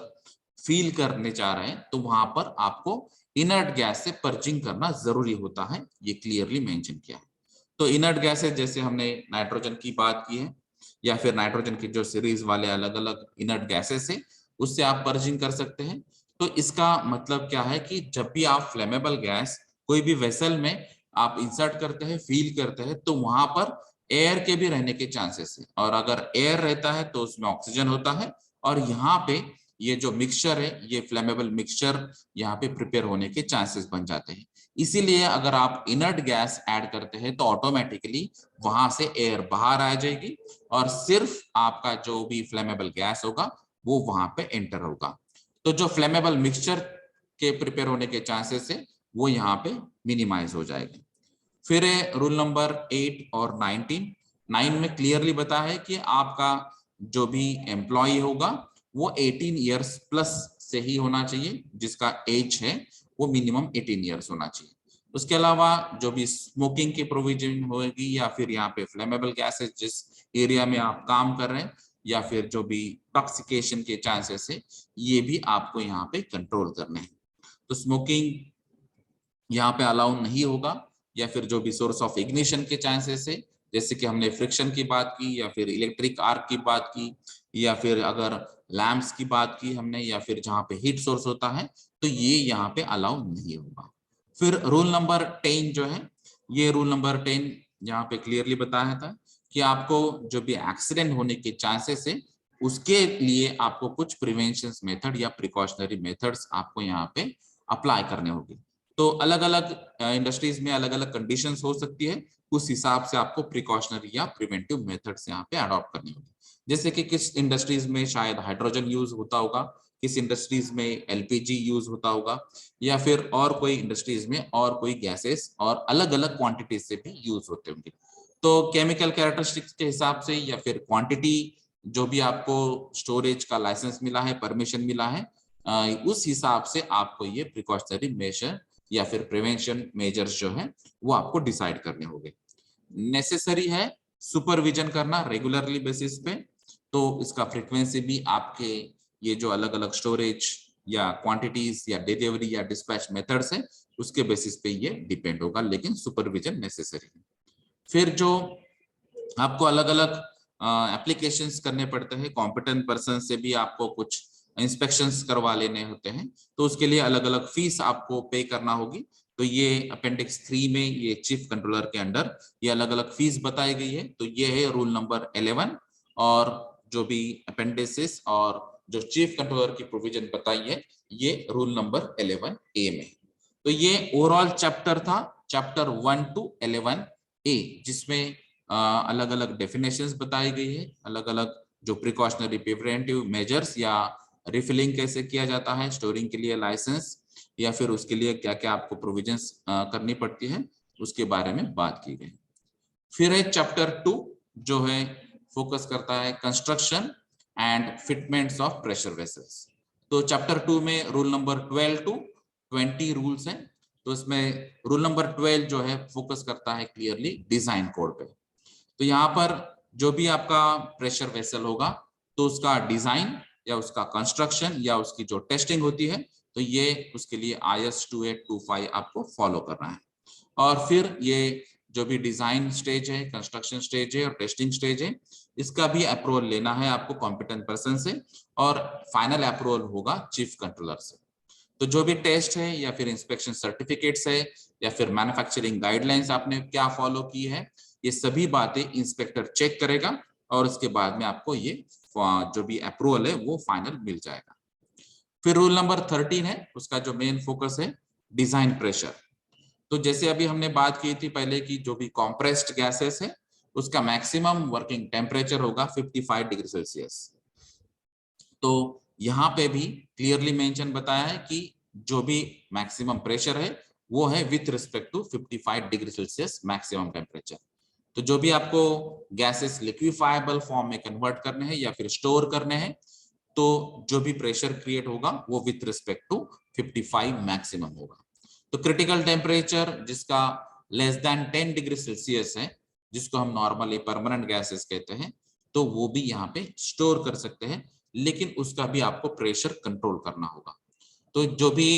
फील करने जा रहे हैं तो वहां पर आपको इनर्ट गैस से पर्जिंग करना जरूरी होता है, ये क्लियरली मेंशन किया है। तो इनर्ट गैसेस जैसे हमने नाइट्रोजन की बात की है या फिर नाइट्रोजन की जो सीरीज वाले अलग अलग इनर्ट गैसेस है उससे आप पर्जिंग कर सकते हैं। तो इसका मतलब क्या है कि जब भी आप फ्लेमेबल गैस कोई भी वेसल में आप इंसर्ट करते हैं, फील करते हैं, तो वहां पर एयर के भी रहने के चांसेस है, और अगर एयर रहता है तो उसमें ऑक्सीजन होता है, और यहाँ पे ये जो मिक्सचर है ये फ्लेमेबल मिक्सचर यहाँ पे प्रिपेयर होने के चांसेस बन जाते हैं। इसीलिए अगर आप इनर्ट गैस ऐड करते हैं तो ऑटोमेटिकली वहां से एयर बाहर आ जाएगी और सिर्फ आपका जो भी फ्लेमेबल गैस होगा वो वहां पे एंटर होगा। तो जो फ्लेमेबल मिक्सचर के प्रिपेयर होने के चांसेस है वो यहाँ पे मिनिमाइज हो जाएगा। फिर रूल नंबर 8 और 9 में क्लियरली बताया है कि आपका जो भी एम्प्लॉय होगा वो 18 इयर्स प्लस से ही होना चाहिए, जिसका एज है वो मिनिमम 18 इयर्स होना चाहिए। उसके अलावा जो भी स्मोकिंग की प्रोविजन होगी या फिर यहाँ पे फ्लेमेबल गैसेस जिस एरिया में आप काम कर रहे हैं या फिर जो भी टॉक्सिकेशन के चांसेस है ये भी आपको यहाँ पे कंट्रोल करने हैं। तो स्मोकिंग यहाँ पे अलाउ नहीं होगा, या फिर जो भी सोर्स ऑफ इग्निशन के चांसेस है जैसे कि हमने फ्रिक्शन की बात की या फिर इलेक्ट्रिक आर्क की बात की या फिर अगर लैंप्स की बात की हमने या फिर जहाँ पे हीट सोर्स होता है, तो ये यहाँ पे अलाउ नहीं होगा। फिर रूल नंबर 10 जो है, ये रूल नंबर 10 यहाँ पे क्लियरली बताया था कि आपको जो भी एक्सीडेंट होने के चांसेस है उसके लिए आपको कुछ प्रिवेंशन मेथड या प्रिकॉशनरी मेथड्स आपको यहाँ पे अप्लाई करने होंगे। तो अलग अलग इंडस्ट्रीज में अलग अलग कंडीशंस हो सकती है, उस हिसाब से आपको प्रिकॉशनरी या प्रिवेंटिव मेथड्स यहाँ पे अडॉप्ट करनी होगी। जैसे कि किस इंडस्ट्रीज में शायद हाइड्रोजन यूज होता होगा, किस इंडस्ट्रीज में LPG यूज होता होगा, या फिर और कोई इंडस्ट्रीज में और कोई गैसेस और अलग अलग क्वांटिटी से भी यूज होते होंगे। तो केमिकल कैरेक्टरिस्टिक्स के हिसाब से या फिर क्वांटिटी जो भी आपको स्टोरेज का लाइसेंस मिला है, परमिशन मिला है, उस हिसाब से आपको ये प्रिकॉशनरी मेजर या फिर प्रिवेंशन मेजर्स जो है वो आपको डिसाइड करने होंगे। नेसेसरी है सुपरविजन करना रेगुलरली बेसिस पे, तो इसका फ्रीक्वेंसी भी आपके ये जो अलग अलग स्टोरेज या क्वांटिटीज या डिलीवरी या डिस्पैच मेथड्स है उसके बेसिस पे ये डिपेंड होगा, लेकिन सुपरविजन नेसेसरी है। फिर जो आपको अलग अलग एप्लीकेशंस करने पड़ते हैं, कॉम्पिटेंट पर्सन से भी आपको कुछ इंस्पेक्शंस करवा लेने होते हैं, तो उसके लिए अलग अलग फीस आपको पे करना होगी। तो ये अपेंडिक्स 3 में ये चीफ कंट्रोलर के अंडर ये अलग अलग फीस बताई गई है। तो ये है रूल नंबर 11, और जो भी अपेंडिसेस और जो चीफ कंट्रोलर की प्रोविजन बताई है ये रूल नंबर 11A में। तो ये ओवरऑल चैप्टर था, चैप्टर 1 to 11A, जिसमें अलग अलग डेफिनेशंस बताई गई है, अलग अलग जो प्रिकॉशनरी प्रिवेंटिव मेजर्स या रिफिलिंग कैसे किया जाता है, स्टोरिंग के लिए लाइसेंस, या फिर उसके लिए क्या क्या आपको प्रोविजंस करनी पड़ती है, उसके बारे में बात की गई। फिर है चैप्टर 2 जो है फोकस करता है construction and fitments of pressure vessels. तो चैप्टर 2 में रूल नंबर 12 टू 20 रूल्स हैं। तो इसमें रूल नंबर 12 जो है फोकस करता है क्लियरली डिजाइन कोड पे। तो यहाँ पर जो भी आपका प्रेशर वेसल होगा तो उसका डिजाइन या उसका कंस्ट्रक्शन या उसकी जो टेस्टिंग होती है, तो ये उसके लिए IS 2825 आपको फॉलो करना है। और फिर ये जो भी डिजाइन स्टेज है, कंस्ट्रक्शन स्टेज है और टेस्टिंग स्टेज है, इसका भी अप्रूवल लेना है आपको कॉम्पिटेंट पर्सन से, और फाइनल अप्रूवल होगा चीफ कंट्रोलर से। तो जो भी टेस्ट है या फिर इंस्पेक्शन सर्टिफिकेट्स है या फिर मैन्युफैक्चरिंग गाइडलाइंस आपने क्या फॉलो की है, ये सभी बातें इंस्पेक्टर चेक करेगा और उसके बाद में आपको ये जो भी अप्रूवल है वो फाइनल मिल जाएगा। फिर रूल नंबर 13 है, उसका जो मेन फोकस है डिजाइन प्रेशर। तो जैसे अभी हमने बात की थी पहले की जो भी कॉम्प्रेस्ड गैसेस है उसका मैक्सिमम वर्किंग टेम्परेचर होगा 55 डिग्री सेल्सियस। तो यहाँ पे भी क्लियरली मेंशन बताया है कि जो भी मैक्सिमम प्रेशर है वो है with respect to 55 degree Celsius maximum temperature. तो जो भी आपको गैसेस लिक्विफाइबल फॉर्म में कन्वर्ट करने हैं या फिर स्टोर करने हैं, तो जो भी प्रेशर क्रिएट होगा वो विथ रिस्पेक्ट टू 55 मैक्सिमम होगा। तो क्रिटिकल टेम्परेचर जिसका लेस देन 10 डिग्री सेल्सियस है, जिसको हम नॉर्मली परमानेंट गैसेस कहते हैं, तो वो भी यहाँ पे स्टोर कर सकते हैं, लेकिन उसका भी आपको प्रेशर कंट्रोल करना होगा। तो जो भी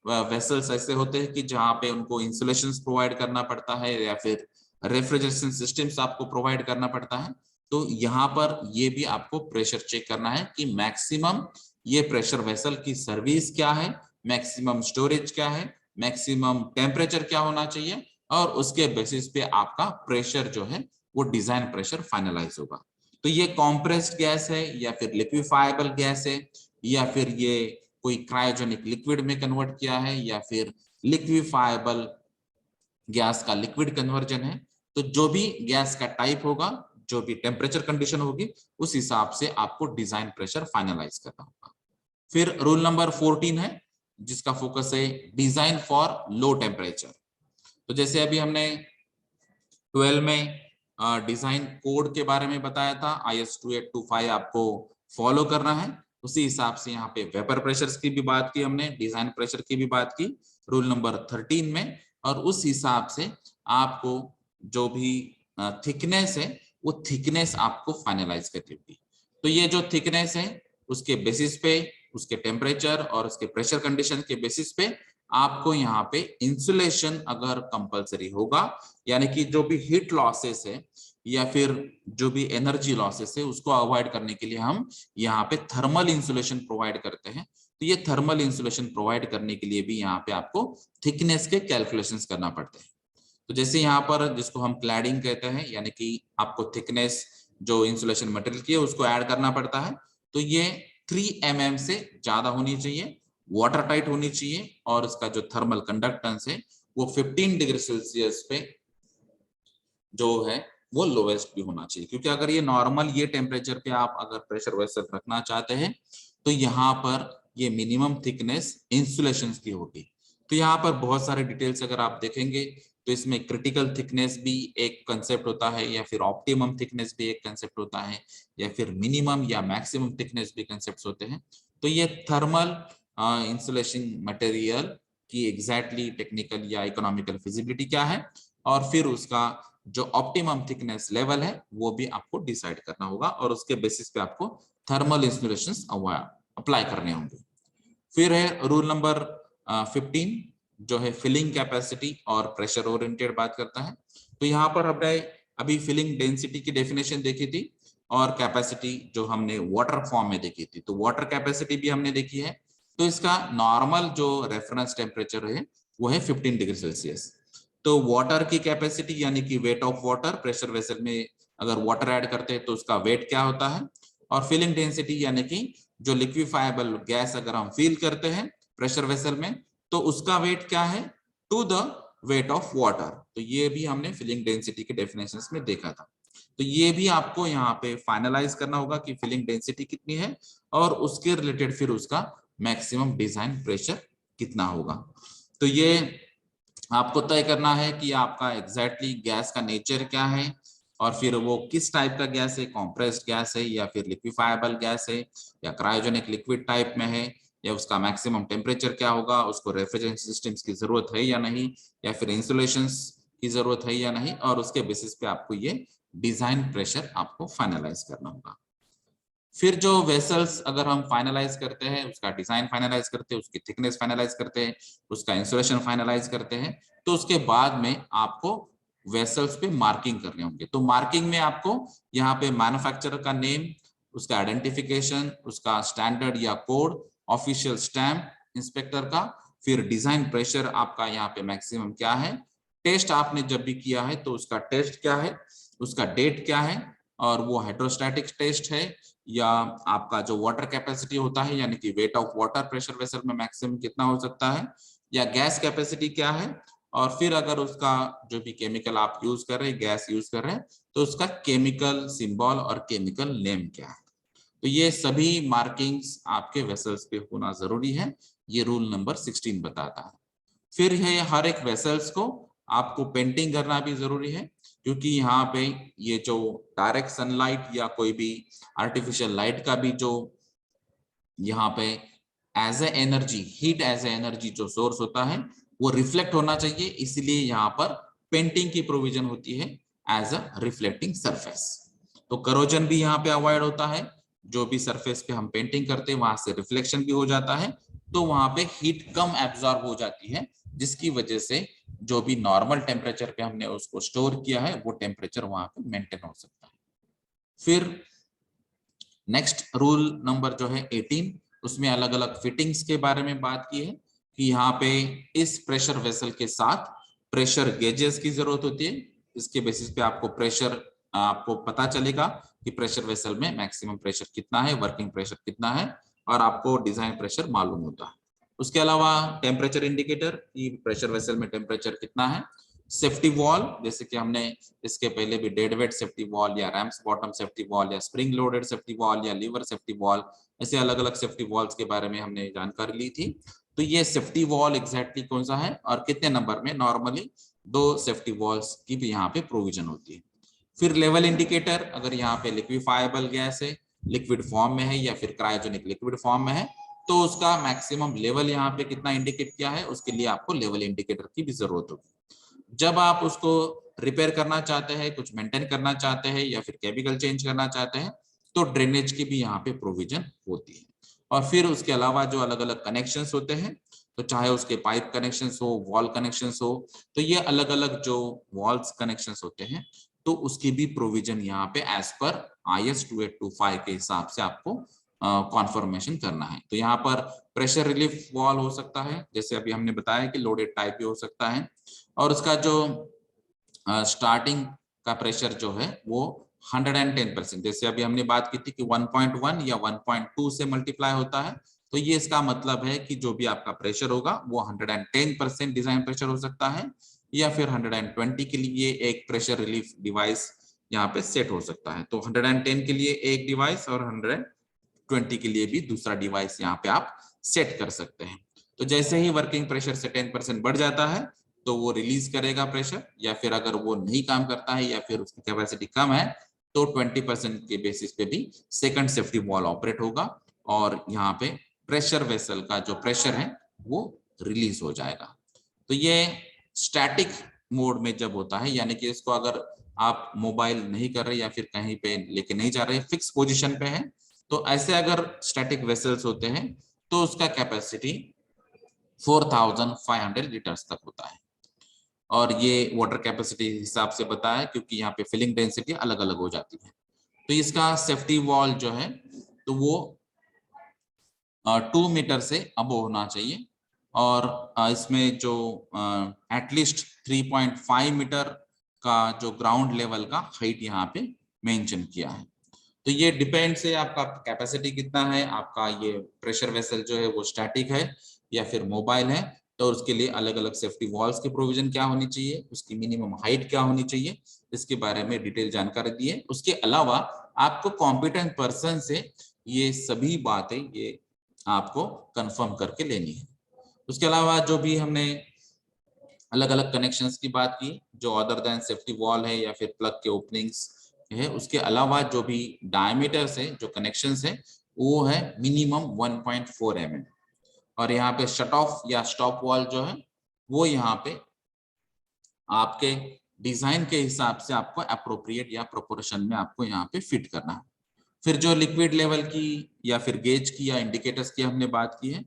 वेसल्स ऐसे होते हैं कि जहाँ पे उनको इंसुलेशन प्रोवाइड करना पड़ता है या फिर रेफ्रिजरेशन सिस्टम्स आपको प्रोवाइड करना पड़ता है, तो यहाँ पर ये भी आपको प्रेशर चेक करना है कि मैक्सिमम ये प्रेशर वेसल की सर्विस क्या है, मैक्सिमम स्टोरेज क्या है, मैक्सिमम टेम्परेचर क्या होना चाहिए, और उसके बेसिस पे आपका प्रेशर जो है वो डिजाइन प्रेशर फाइनलाइज होगा। तो ये कॉम्प्रेस्ड गैस है या फिर लिक्विफाइबल गैस है या फिर ये कोई क्रायोजेनिक लिक्विड में कन्वर्ट किया है या फिर लिक्विफाइबल गैस का लिक्विड कन्वर्जन है, तो जो भी गैस का टाइप होगा, जो भी टेम्परेचर कंडीशन होगी, उस हिसाब से आपको डिजाइन प्रेशर फाइनलाइज करना होगा। फिर रूल नंबर 14 है जिसका फोकस है डिजाइन फॉर लो टेम्परेचर। तो जैसे अभी हमने 12 में डिजाइन कोड के बारे में बताया था, IS 2825 आपको फॉलो करना है, उसी हिसाब से यहाँ पे वेपर प्रेशर की भी बात की हमने, डिजाइन प्रेशर की भी बात की रूल नंबर 13 में, और उस हिसाब से आपको जो भी थिकनेस है वो थिकनेस आपको फाइनलाइज करनी होगी। तो ये जो थिकनेस है उसके बेसिस पे, उसके टेम्परेचर और उसके प्रेशर कंडीशन के बेसिस पे आपको यहाँ पे इंसुलेशन अगर कंपलसरी होगा, यानी कि जो भी हीट लॉसेस है या फिर जो भी एनर्जी लॉसेस है उसको अवॉइड करने के लिए हम यहाँ पे थर्मल इंसुलेशन प्रोवाइड करते हैं। तो ये थर्मल इंसुलेशन प्रोवाइड करने के लिए भी यहाँ पे आपको थिकनेस के कैलकुलेशंस करना पड़ते हैं। तो जैसे यहाँ पर जिसको हम क्लैडिंग कहते हैं, यानी कि आपको थिकनेस जो इंसुलेशन मटेरियल की है उसको ऐड करना पड़ता है। तो ये 3 mm से ज्यादा होनी चाहिए, वाटर टाइट होनी चाहिए, और इसका जो थर्मल कंडक्टेंस है वो 15 डिग्री सेल्सियस पे जो है वो लोवेस्ट भी होना चाहिए। क्योंकि अगर ये नॉर्मल ये टेम्परेचर पे आप अगर प्रेशर वेसल रखना चाहते हैं तो यहाँ पर ये मिनिमम थिकनेस इंसुलेशन की होगी। तो यहाँ पर बहुत सारे डिटेल्स अगर आप देखेंगे तो इसमें क्रिटिकल थिकनेस भी एक कंसेप्ट होता है, या फिर ऑप्टिमम थिकनेस भी एक कंसेप्ट होता है, या फिर मिनिमम या मैक्सिमम थिकनेस भी कंसेप्ट होते हैं। तो ये थर्मल इंसुलेशन मटेरियल की एग्जैक्टली टेक्निकल या इकोनॉमिकल फिजिबिलिटी क्या है, और फिर उसका जो ऑप्टिमम थिकनेस लेवल है वो भी आपको डिसाइड करना होगा, और उसके बेसिस पे आपको थर्मल इंसुलेशंस अप्लाई करने होंगे। फिर है रूल नंबर 15 जो है फिलिंग कैपेसिटी और प्रेशर ओरिएंटेड बात करता है। तो यहाँ पर हमने अभी फिलिंग डेंसिटी की डेफिनेशन देखी थी और कैपेसिटी जो हमने वाटर फॉर्म में देखी थी, तो वाटर कैपेसिटी भी हमने देखी है। तो इसका नॉर्मल जो रेफरेंस टेम्परेचर है वो है 15 डिग्री सेल्सियस। तो वाटर की कैपेसिटी यानी कि wait of water, pressure vessel में अगर वाटर ऐड करते हैं तो उसका वेट क्या होता है, और फिलिंग डेंसिटी यानी कि जो लिक्विफाइबल गैस अगर हम फील करते हैं प्रेशर वेसल में तो उसका वेट क्या है to the weight of water. तो ये भी हमने फिलिंग डेंसिटी के डेफिनेशंस में देखा था। तो ये भी आपको यहाँ पे फाइनलाइज करना होगा कि फिलिंग डेंसिटी कितनी है और उसके रिलेटेड फिर उसका मैक्सिमम डिजाइन प्रेशर कितना होगा। तो ये आपको तय करना है कि आपका एग्जैक्टली गैस का नेचर क्या है और फिर वो किस टाइप का गैस है, कॉम्प्रेस्ड गैस है या फिर लिक्विफाइबल गैस है या क्रायोजेनिक लिक्विड टाइप में है, या उसका मैक्सिमम टेम्परेचर क्या होगा, उसको रेफ्रिजरेशन सिस्टम्स की जरूरत है या नहीं, या फिर इंसुलेशंस की जरूरत है या नहीं, और उसके बेसिस पे आपको ये डिजाइन प्रेशर आपको फाइनलाइज करना होगा। फिर जो वेसल्स अगर हम फाइनलाइज करते हैं, उसका डिजाइन फाइनलाइज करते हैं, उसकी थिकनेस फाइनलाइज करते हैं, उसका इंसुलेशन फाइनलाइज करते हैं, तो उसके बाद में आपको वेसल्स पे मार्किंग करने होंगे। तो मार्किंग में आपको यहाँ पे मैन्युफैक्चरर का नेम, उसका आइडेंटिफिकेशन, उसका स्टैंडर्ड या कोड, ऑफिशियल स्टैम्प इंस्पेक्टर का, फिर डिजाइन प्रेशर आपका यहाँ पे मैक्सिमम क्या है, टेस्ट आपने जब भी किया है तो उसका टेस्ट क्या है, उसका डेट क्या है, और वो हाइड्रोस्टैटिक टेस्ट है या आपका जो वाटर कैपेसिटी होता है यानी कि wait of water pressure vessel में मैक्सिमम कितना हो सकता है, या गैस कैपेसिटी क्या है, और फिर अगर उसका जो भी केमिकल आप यूज कर रहे हैं, गैस यूज कर रहे हैं, तो उसका केमिकल सिंबल और केमिकल नेम क्या है। तो ये सभी मार्किंग्स आपके वेसल्स पे होना जरूरी है, ये रूल नंबर 16 बताता है। फिर है हर एक वेसल्स को आपको पेंटिंग करना भी जरूरी है, क्योंकि यहाँ पे ये जो डायरेक्ट सनलाइट या कोई भी आर्टिफिशियल लाइट का भी जो यहाँ पे as a energy, heat as a energy जो सोर्स होता है वो रिफ्लेक्ट होना चाहिए, इसलिए यहाँ पर पेंटिंग की प्रोविजन होती है एज अ रिफ्लेक्टिंग सरफेस। तो करोजन भी यहाँ पे अवॉइड होता है, जो भी सरफेस पे हम पेंटिंग करते हैं वहां से रिफ्लेक्शन भी हो जाता है, तो वहां पे हीट कम एब्जॉर्ब हो जाती है, जिसकी वजह से जो भी नॉर्मल टेम्परेचर पे हमने उसको स्टोर किया है वो टेम्परेचर वहां पे मेंटेन हो सकता है। फिर नेक्स्ट रूल नंबर जो है 18, उसमें अलग अलग फिटिंग्स के बारे में बात की है कि यहाँ पे इस प्रेशर वेसल के साथ प्रेशर गेजेस की जरूरत होती है। इसके बेसिस पे आपको प्रेशर आपको पता चलेगा कि प्रेशर वेसल में मैक्सिमम प्रेशर कितना है, वर्किंग प्रेशर कितना है, और आपको डिजाइन प्रेशर मालूम होता है। उसके अलावा टेम्परेचर इंडिकेटर की प्रेशर वेसल में टेम्परेचर कितना है, सेफ्टी वॉल, जैसे कि हमने इसके पहले भी डेड वेट सेफ्टी वॉल या रैम्स बॉटम सेफ्टी वॉल या स्प्रिंग लोडेड सेफ्टी वॉल या लीवर सेफ्टी वॉल, ऐसे अलग अलग सेफ्टी वॉल्स के बारे में हमने जानकारी ली थी। तो ये सेफ्टी वॉल एग्जैक्टली कौन सा है और कितने नंबर में, नॉर्मली 2 सेफ्टी वॉल्स की भी यहाँ पे प्रोविजन होती है। फिर लेवल इंडिकेटर, अगर यहाँ पे लिक्विफाइबल गैस है, लिक्विड फॉर्म में है या फिर क्रायोजेनिक लिक्विड फॉर्म में है, तो उसका मैक्सिमम लेवल यहाँ पे कितना इंडिकेट किया है, उसके लिए आपको लेवल इंडिकेटर की भी जरूरत होगी। जब आप उसको रिपेयर करना चाहते हैं, कुछ मेंटेन करना चाहते हैं या फिर केमिकल चेंज करना चाहते हैं, तो ड्रेनेज की भी यहाँ पे प्रोविजन होती है। और फिर उसके अलावा जो अलग अलग कनेक्शंस होते हैं, तो चाहे उसके पाइप कनेक्शंस हो, वॉल कनेक्शंस हो, तो ये अलग अलग जो वॉल्स कनेक्शंस होते हैं, तो उसकी भी प्रोविजन यहाँ पे एज पर IS 2825 के हिसाब से आपको कॉन्फर्मेशन करना है। तो यहाँ पर प्रेशर रिलीफ वॉल हो सकता है, जैसे अभी हमने बताया कि लोडेड टाइप भी हो सकता है, और उसका जो स्टार्टिंग का प्रेशर जो है वो 110%, जैसे अभी हमने बात की थी कि 1.1 या 1.2 से मल्टीप्लाई होता है, तो ये इसका मतलब है कि जो भी आपका प्रेशर होगा वो 110% डिजाइन प्रेशर हो सकता है, या फिर 120 के लिए एक प्रेशर रिलीफ डिवाइस यहाँ पे सेट हो सकता है। तो 110 के लिए एक डिवाइस और 120 के लिए भी दूसरा डिवाइस यहाँ पे आप सेट कर सकते हैं। तो जैसे ही वर्किंग प्रेशर से 10% बढ़ जाता है तो वो रिलीज करेगा प्रेशर, या फिर अगर वो नहीं काम करता है या फिर उसकी कैपेसिटी कम है तो 20% के बेसिस पे भी सेकंड सेफ्टी वॉल ऑपरेट होगा, और यहाँ पे प्रेशर वेसल का जो प्रेशर है वो रिलीज हो जाएगा। तो ये स्टैटिक मोड में जब होता है, यानी कि इसको अगर आप मोबाइल नहीं कर रहे या फिर कहीं पे लेके नहीं जा रहे, फिक्स पोजीशन पे है, तो ऐसे अगर स्टैटिक वेसल्स होते हैं तो उसका कैपेसिटी 4500 लीटर्स तक होता है। और ये वाटर कैपेसिटी हिसाब से बताया क्योंकि यहाँ पे फिलिंग डेंसिटी अलग अलग हो जाती है। तो इसका सेफ्टी वॉल जो है तो वो 2 मीटर से अब होना चाहिए, और इसमें जो एटलीस्ट 3.5 मीटर का जो ग्राउंड लेवल का हाइट यहाँ पे मेंशन किया है। तो ये डिपेंड से आपका कैपेसिटी कितना है, आपका ये प्रेशर वेसल जो है वो स्टैटिक है या फिर मोबाइल है, तो उसके लिए अलग अलग सेफ्टी वॉल्स की प्रोविजन क्या होनी चाहिए, उसकी मिनिमम हाइट क्या होनी चाहिए, इसके बारे में डिटेल जानकारी दी है। उसके अलावा आपको कॉम्पिटेंट पर्सन से ये सभी बातें ये आपको कंफर्म करके लेनी है। उसके अलावा जो भी हमने अलग अलग कनेक्शंस की बात की, जो अदर देन सेफ्टी वॉल है या फिर प्लग के ओपनिंग्स है, उसके अलावा जो भी डायमीटर्स है, जो कनेक्शंस है, वो है मिनिमम 1.4 mm। और यहाँ पे शट ऑफ या स्टॉप वॉल जो है वो यहाँ पे आपके डिजाइन के हिसाब से आपको अप्रोप्रिएट या प्रोपोर्शन में आपको यहाँ पे फिट करना है। फिर जो लिक्विड लेवल की या फिर गेज की या इंडिकेटर्स की हमने बात की है,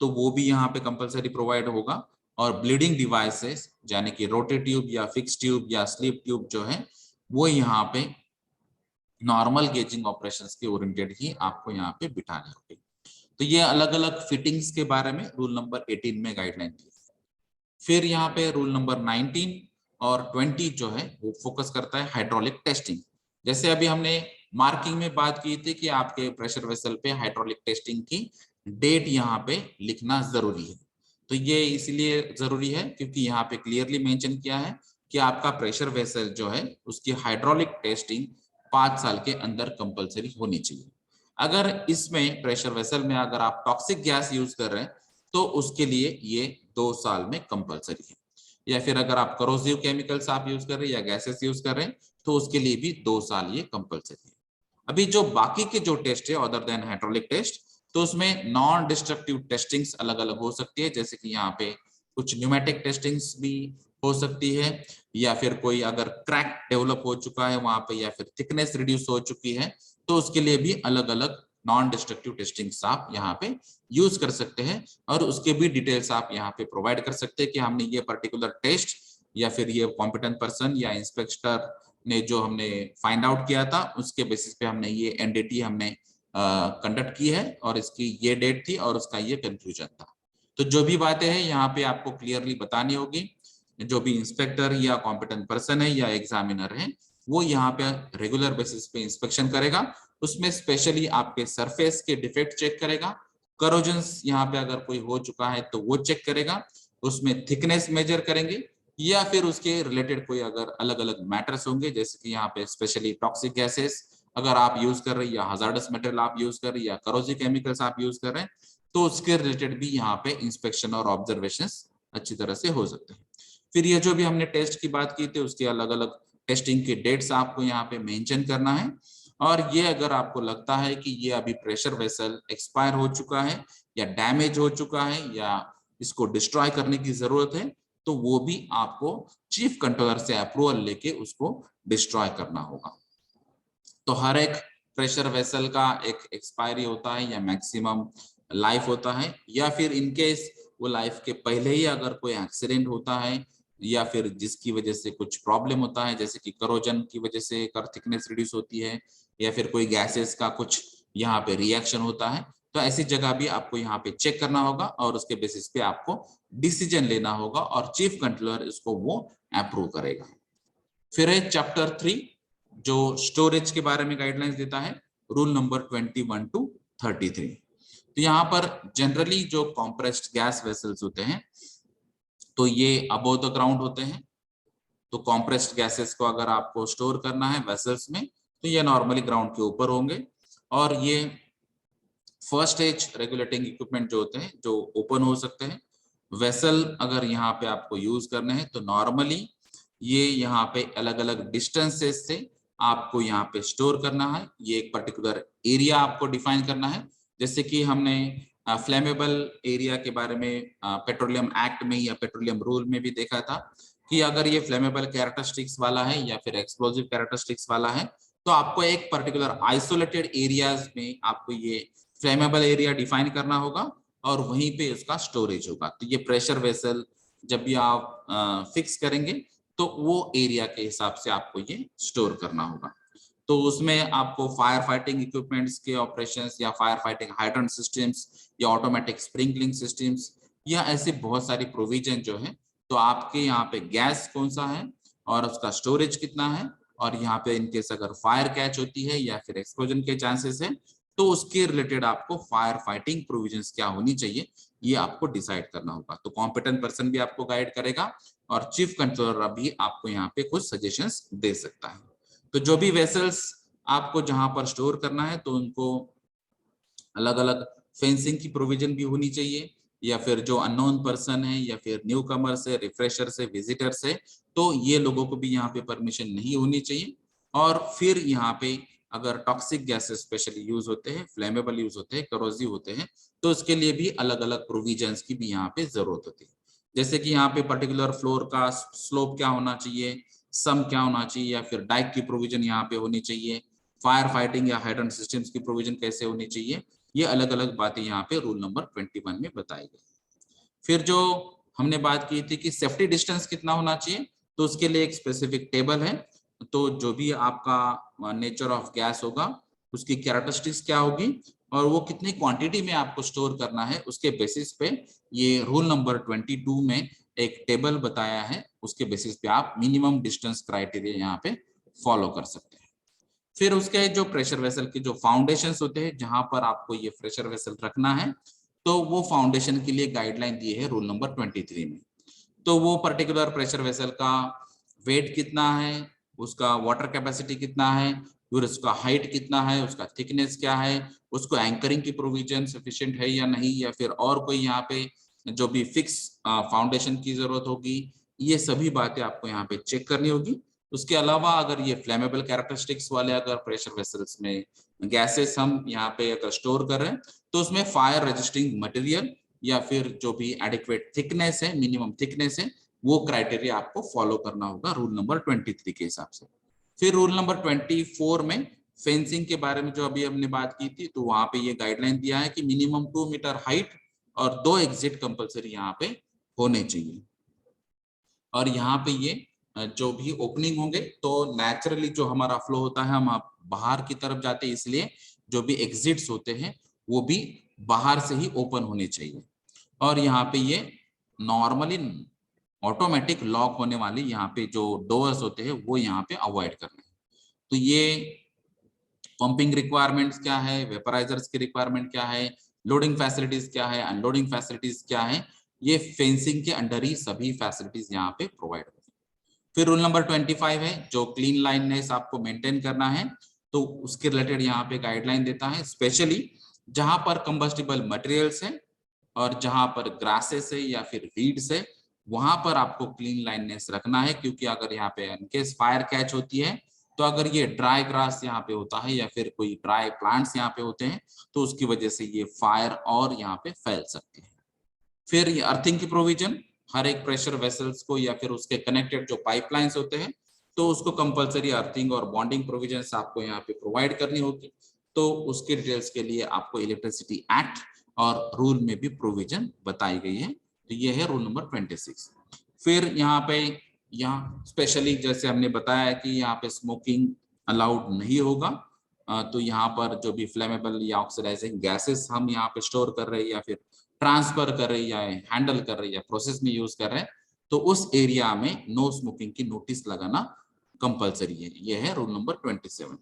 तो वो भी यहाँ पे कंपलसरी प्रोवाइड होगा। और ब्लीडिंग डिवाइसेस यानी कि रोटेट ट्यूब या फिक्स ट्यूब या स्लीप ट्यूब जो है वो यहाँ पे नॉर्मल गेजिंग ऑपरेशंस के ओरिएंटेड ही आपको यहाँ पे बिठाने होंगे। तो ये अलग अलग फिटिंग्स के बारे में रूल नंबर 18 में गाइडलाइन दी। फिर यहाँ पे रूल नंबर 19 और 20 जो है वो फोकस करता है हाइड्रोलिक टेस्टिंग। जैसे अभी हमने मार्किंग में बात की थी कि आपके प्रेशर वेसल पे हाइड्रोलिक टेस्टिंग की डेट यहाँ पे लिखना जरूरी है। तो ये इसलिए जरूरी है क्योंकि यहाँ पे क्लियरली मेंशन किया है कि आपका प्रेशर वेसल जो है उसकी हाइड्रोलिक टेस्टिंग 5 साल के अंदर कंपलसरी होनी चाहिए। अगर इसमें प्रेशर वेसल में अगर आप टॉक्सिक गैस यूज कर रहे हैं तो उसके लिए ये 2 साल में कंपलसरी है। या फिर अगर आप करोसिव केमिकल्स आप यूज कर रहे हैं या गैसेस यूज कर रहे हैं तो उसके लिए भी 2 साल ये कंपलसरी है। अभी जो बाकी के जो टेस्ट है अदर देन हाइड्रोलिक टेस्ट, तो उसमें नॉन डिस्ट्रक्टिव टेस्टिंग्स अलग अलग हो सकती है। जैसे कि यहाँ पे कुछ न्यूमेटिक टेस्टिंग्स भी हो सकती है, या फिर कोई अगर क्रैक डेवलप हो चुका है वहां पे या फिर थिकनेस रिड्यूस हो चुकी है तो उसके लिए भी अलग अलग नॉन डिस्ट्रक्टिव टेस्टिंग्स आप यहाँ पे यूज कर सकते हैं। और उसके भी डिटेल्स आप यहाँ पे प्रोवाइड कर सकते हैं कि हमने ये पर्टिकुलर टेस्ट या फिर ये कॉम्पिटेंट पर्सन या इंस्पेक्टर ने जो हमने फाइंड आउट किया था उसके बेसिस पे हमने ये एनडीटी हमने कंडक्ट की है और इसकी ये डेट थी और उसका ये कंक्लूजन था। तो जो भी बातें हैं यहाँ पे आपको क्लियरली बतानी होगी। जो भी इंस्पेक्टर या कॉम्पिटेंट पर्सन है या एग्जामिनर है वो यहाँ पे रेगुलर बेसिस पे इंस्पेक्शन करेगा। उसमें स्पेशली आपके सरफेस के डिफेक्ट चेक करेगा, करोजन्स यहाँ पे अगर कोई हो चुका है तो वो चेक करेगा, उसमें थिकनेस मेजर करेंगे, या फिर उसके रिलेटेड कोई अगर अलग अलग मैटर्स होंगे जैसे कि यहाँ पे स्पेशली टॉक्सिक गैसेस अगर आप यूज कर रहे हैं या हजार्डस मटेरियल आप यूज कर रहे हैं या करोसिव केमिकल्स आप यूज कर रहे हैं तो उसके रिलेटेड भी यहाँ पे इंस्पेक्शन और ऑब्जर्वेशन अच्छी तरह से हो सकते हैं। फिर ये जो भी हमने टेस्ट की बात की थी उसके अलग अलग टेस्टिंग के डेट्स आपको यहाँ पे मेंशन करना है। और ये अगर आपको लगता है कि ये अभी प्रेशर वेसल एक्सपायर हो चुका है या डैमेज हो चुका है या इसको डिस्ट्रॉय करने की जरूरत है तो वो भी आपको चीफ कंट्रोलर से अप्रूवल लेके उसको डिस्ट्रॉय करना होगा। तो हर एक प्रेशर वेसल का एक एक्सपायरी होता है या मैक्सिमम लाइफ होता है, या फिर इनकेस वो लाइफ के पहले ही अगर कोई एक्सीडेंट होता है या फिर जिसकी वजह से कुछ प्रॉब्लम होता है जैसे कि करोजन की वजह से कर थिकनेस रिड्यूस होती है या फिर कोई गैसेस का कुछ यहाँ पे रिएक्शन होता है तो ऐसी जगह भी आपको यहाँ पे चेक करना होगा और उसके बेसिस पे आपको डिसीजन लेना होगा और चीफ कंट्रोलर इसको वो अप्रूव करेगा। फिर है चैप्टर 3 जो स्टोरेज के बारे में गाइडलाइंस देता है, रूल नंबर 21 to 33। तो यहाँ पर जनरली जो कॉम्प्रेस्ड गैस वेसल्स होते हैं तो ये अबोव द ग्राउंड होते हैं। तो कॉम्प्रेस्ड गैसेस को अगर आपको स्टोर करना है वेसल्स में तो ये नॉर्मली ग्राउंड के ऊपर होंगे। और ये फर्स्ट एज रेगुलेटिंग इक्विपमेंट जो होते हैं जो ओपन हो सकते हैं। वेसल अगर यहाँ पे आपको यूज करने हैं तो नॉर्मली ये यहाँ पे अलग अलग डिस्टेंसेस से आपको यहाँ पे स्टोर करना है। ये एक पर्टिकुलर एरिया आपको डिफाइन करना है। जैसे कि हमने फ्लेमेबल एरिया के बारे में पेट्रोलियम एक्ट में या पेट्रोलियम रूल में भी देखा था कि अगर ये फ्लेमेबल कैरेक्टरिस्टिक्स वाला है या फिर एक्सप्लोजिव कैरेक्टरिस्टिक्स वाला है तो आपको एक पर्टिकुलर आइसोलेटेड एरियाज में आपको ये फ्लेमेबल एरिया डिफाइन करना होगा और वहीं पे उसका स्टोरेज होगा। तो ये प्रेशर वेसल जब भी आप फिक्स करेंगे तो वो एरिया के हिसाब से आपको ये स्टोर करना होगा। तो उसमें आपको फायर फाइटिंग इक्विपमेंट्स के ऑपरेशंस या फायर फाइटिंग हाइड्रेंट सिस्टम्स या ऑटोमेटिक स्प्रिंकलिंग सिस्टम्स या ऐसे बहुत सारी प्रोविजन जो है तो आपके यहाँ पे गैस कौन सा है और उसका स्टोरेज कितना है और यहाँ पे इनकेस अगर फायर कैच होती है या फिर एक्सप्लोजन के चांसेस है तो उसके रिलेटेड आपको फायर फाइटिंग प्रोविजंस क्या होनी चाहिए ये आपको डिसाइड करना होगा। तो कॉम्पिटेंट पर्सन भी आपको गाइड करेगा और चीफ कंट्रोलर भी आपको यहाँ पे कुछ सजेशंस दे सकता है। तो जो भी वेसल्स आपको जहां पर स्टोर करना है तो उनको अलग अलग फेंसिंग की प्रोविजन भी होनी चाहिए या फिर जो अननोन पर्सन है या फिर न्यू कमर से, रिफ्रेशर से, विजिटर से, तो ये लोगों को भी यहाँ पे परमिशन नहीं होनी चाहिए। और फिर यहाँ पे अगर टॉक्सिक गैसेस स्पेशली यूज होते हैं, फ्लेमेबल यूज होते हैं, करोसिव होते हैं, तो उसके लिए भी अलग अलग प्रोविजंस की भी यहाँ पे जरूरत होती है। जैसे कि यहाँ पे पर्टिकुलर फ्लोर का स्लोप क्या होना चाहिए, सम क्या होना चाहिए, या फिर डाइक की प्रोविजन यहाँ पे होनी चाहिए, फायर फाइटिंग या हाइड्रेंट सिस्टम्स की प्रोविजन कैसे होनी चाहिए, ये अलग अलग बातें यहाँ पे रूल नंबर 21 में बताई गई। फिर जो हमने बात की थी कि सेफ्टी डिस्टेंस कितना होना चाहिए, तो उसके लिए एक स्पेसिफिक टेबल है। तो जो भी आपका नेचर ऑफ गैस होगा, उसकी कैरेक्टरिस्टिक्स क्या होगी और वो कितनी क्वांटिटी में आपको स्टोर करना है, उसके बेसिस पे ये रूल नंबर 22 में एक टेबल बताया है, उसके बेसिस पे आप मिनिमम डिस्टेंस क्राइटेरिया यहाँ पे फॉलो कर सकते हैं। फिर उसके जो प्रेशर वेसल के जो फाउंडेशंस होते हैं, जहां पर आपको ये प्रेशर वेसल रखना है, तो वो फाउंडेशन के लिए गाइडलाइन दी है रूल नंबर 23 में। तो वो पर्टिकुलर प्रेशर वेसल का वेट कितना है, उसका वाटर कैपेसिटी कितना है, फिर उसका हाइट कितना है, उसका थिकनेस क्या है, उसको एंकरिंग की प्रोविजन सफिशिएंट है या नहीं, या फिर और कोई यहाँ पे जो भी फिक्स फाउंडेशन की जरूरत होगी, ये सभी बातें आपको यहाँ पे चेक करनी होगी। उसके अलावा अगर ये फ्लेमेबल कैरेक्टरिस्टिक्स वाले अगर प्रेशर वेसल्स में गैसेस हम यहाँ पे अगर स्टोर कर रहे हैं, तो उसमें फायर रेजिस्टिंग मटेरियल या फिर जो भी एडिक्वेट थिकनेस है, मिनिमम थिकनेस है, वो क्राइटेरिया आपको फॉलो करना होगा रूल नंबर 23 के हिसाब से। फिर रूल नंबर 24 में फेंसिंग के बारे में जो अभी हमने बात की थी, तो वहां पे ये गाइडलाइन दिया है कि मिनिमम 2 मीटर हाइट और 2 एग्जिट कंपलसरी यहाँ पे होने चाहिए। और यहाँ पे ये जो भी ओपनिंग होंगे, तो नेचुरली जो हमारा फ्लो होता है, हम बाहर की तरफ जाते हैं, इसलिए जो भी एग्जिट्स होते हैं वो भी बाहर से ही ओपन होने चाहिए। और यहाँ पे ये नॉर्मली ऑटोमेटिक लॉक होने वाली यहाँ पे जो डोर्स होते हैं वो यहाँ पे अवॉइड करना है। तो ये पंपिंग रिक्वायरमेंट्स क्या है, वेपराइजर्स की रिक्वायरमेंट क्या है, लोडिंग फैसिलिटीज क्या है, अनलोडिंग फैसिलिटीज क्या है, ये फेंसिंग के अंडर ही सभी फैसिलिटीज यहाँ पे प्रोवाइड होती है। फिर रूल नंबर 25 है, जो क्लीन लाइननेस आपको मेंटेन करना है, तो उसके रिलेटेड यहाँ पे गाइडलाइन देता है, स्पेशली जहां पर कंबस्टिबल मटेरियल्स है और जहां पर ग्रासेस है या फिर वीड्स है, वहां पर आपको क्लीन लाइननेस रखना है। क्योंकि अगर यहाँ पे इनकेस फायर कैच होती है, तो अगर ये ड्राई ग्रास यहाँ पे होता है या फिर कोई ड्राई प्लांट्स यहाँ पे होते हैं, तो उसकी वजह से ये फायर और यहाँ पे फैल सकते हैं। फिर ये अर्थिंग की प्रोविजन, हर एक प्रेशर वेसल्स को या फिर उसके कनेक्टेड जो पाइपलाइंस होते हैं, तो उसको कंपलसरी अर्थिंग और बॉन्डिंग प्रोविजंस आपको यहाँ पे प्रोवाइड करनी होगी। तो उसके डिटेल्स के लिए आपको इलेक्ट्रिसिटी एक्ट और रूल में भी प्रोविजन बताई गई है। तो ये है रूल नंबर 26। फिर यहाँ पे यहाँ स्पेशली जैसे हमने बताया कि यहाँ पे स्मोकिंग अलाउड नहीं होगा। तो यहाँ पर जो भी फ्लेमेबल या ऑक्सीडाइजिंग गैसेस हम यहाँ पे स्टोर कर रहे हैं या फिर ट्रांसफर कर रहे हैं या हैंडल कर रहे हैं या प्रोसेस में यूज कर रहे हैं, तो उस एरिया में नो स्मोकिंग की नोटिस लगाना कंपलसरी है। ये है रूल नंबर 27।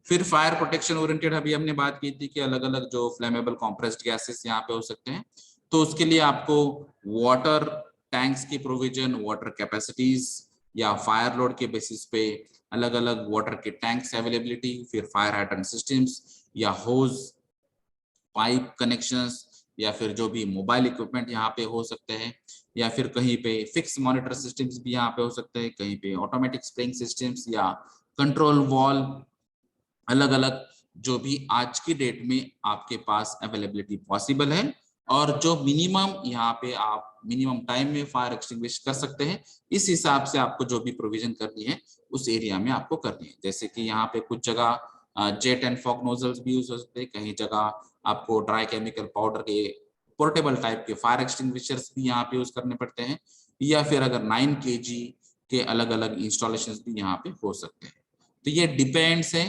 फिर फायर प्रोटेक्शन ओरिएंटेड अभी हमने बात की थी कि अलग अलग जो फ्लेमेबल कॉम्प्रेस्ड गैसेस यहाँ पे हो सकते हैं, तो उसके लिए आपको वाटर टैंक्स की प्रोविजन, वाटर कैपेसिटीज या फायर लोड के बेसिस पे अलग अलग वाटर के टैंक्स अवेलेबिलिटी, फिर फायर हाइड्रेंट सिस्टम्स या होज पाइप कनेक्शंस या फिर जो भी मोबाइल इक्विपमेंट यहाँ पे हो सकते हैं, या फिर कहीं पे फिक्स मॉनिटर सिस्टम्स भी यहाँ पे हो सकते हैं, कहीं पे ऑटोमेटिक स्प्रिंग सिस्टम्स या कंट्रोल वॉल, अलग अलग जो भी आज की डेट में आपके पास अवेलेबिलिटी पॉसिबल है। और जो मिनिमम यहाँ पे आप मिनिमम टाइम में फायर एक्सटिंग्विश कर सकते हैं, इस हिसाब से आपको जो भी प्रोविजन करनी है उस एरिया में आपको करनी है। जैसे कि यहाँ पे कुछ जगह जेट एंड फॉग नोजल्स भी यूज हो सकते हैं, कहीं जगह आपको ड्राई केमिकल पाउडर के पोर्टेबल टाइप के फायर एक्सटिंग्विशर्स भी यहाँ पे यूज करने पड़ते हैं, या फिर अगर 9 kg के अलग अलग इंस्टॉलेशन भी यहाँ पे हो सकते हैं। तो ये डिपेंड्स है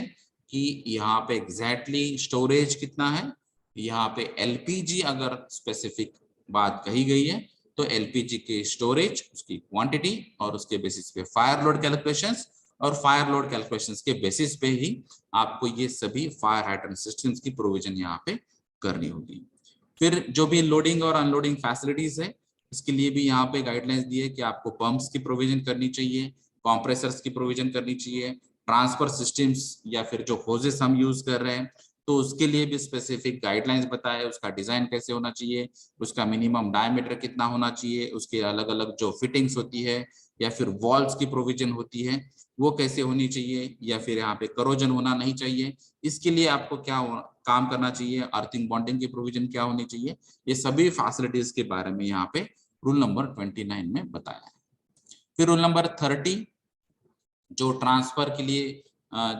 कि यहाँ पे एग्जैक्टली स्टोरेज कितना है। यहाँ पे एलपीजी अगर स्पेसिफिक बात कही गई है, तो एलपीजी के स्टोरेज, उसकी क्वांटिटी और उसके बेसिस पे फायर लोड कैलकुलेशंस, और फायर लोड कैलकुलेशंस के बेसिस पे ही आपको ये सभी फायर हाइड्रेंट सिस्टम्स की प्रोविजन यहाँ पे करनी होगी। फिर जो भी लोडिंग और अनलोडिंग फैसिलिटीज है, इसके लिए भी यहाँ पे गाइडलाइंस दी है कि आपको पंप्स की प्रोविजन करनी चाहिए, कंप्रेसर्स की प्रोविजन करनी चाहिए, ट्रांसफर सिस्टम्स या फिर जो होजेस हम यूज कर रहे हैं, तो उसके लिए भी स्पेसिफिक गाइडलाइंस बताया, उसका डिजाइन कैसे होना चाहिए, उसका मिनिमम डायमीटर कितना होना चाहिए, उसके अलग अलग जो फिटिंग्स होती है या फिर वॉल्स की प्रोविजन होती है वो कैसे होनी चाहिए, या फिर यहाँ पे करोजन होना नहीं चाहिए, इसके लिए आपको क्या काम करना चाहिए, अर्थिंग बॉन्डिंग की प्रोविजन क्या होनी चाहिए, ये सभी फैसिलिटीज के बारे में यहाँ पे रूल नंबर 29 में बताया है। फिर रूल नंबर 30 जो ट्रांसफर के लिए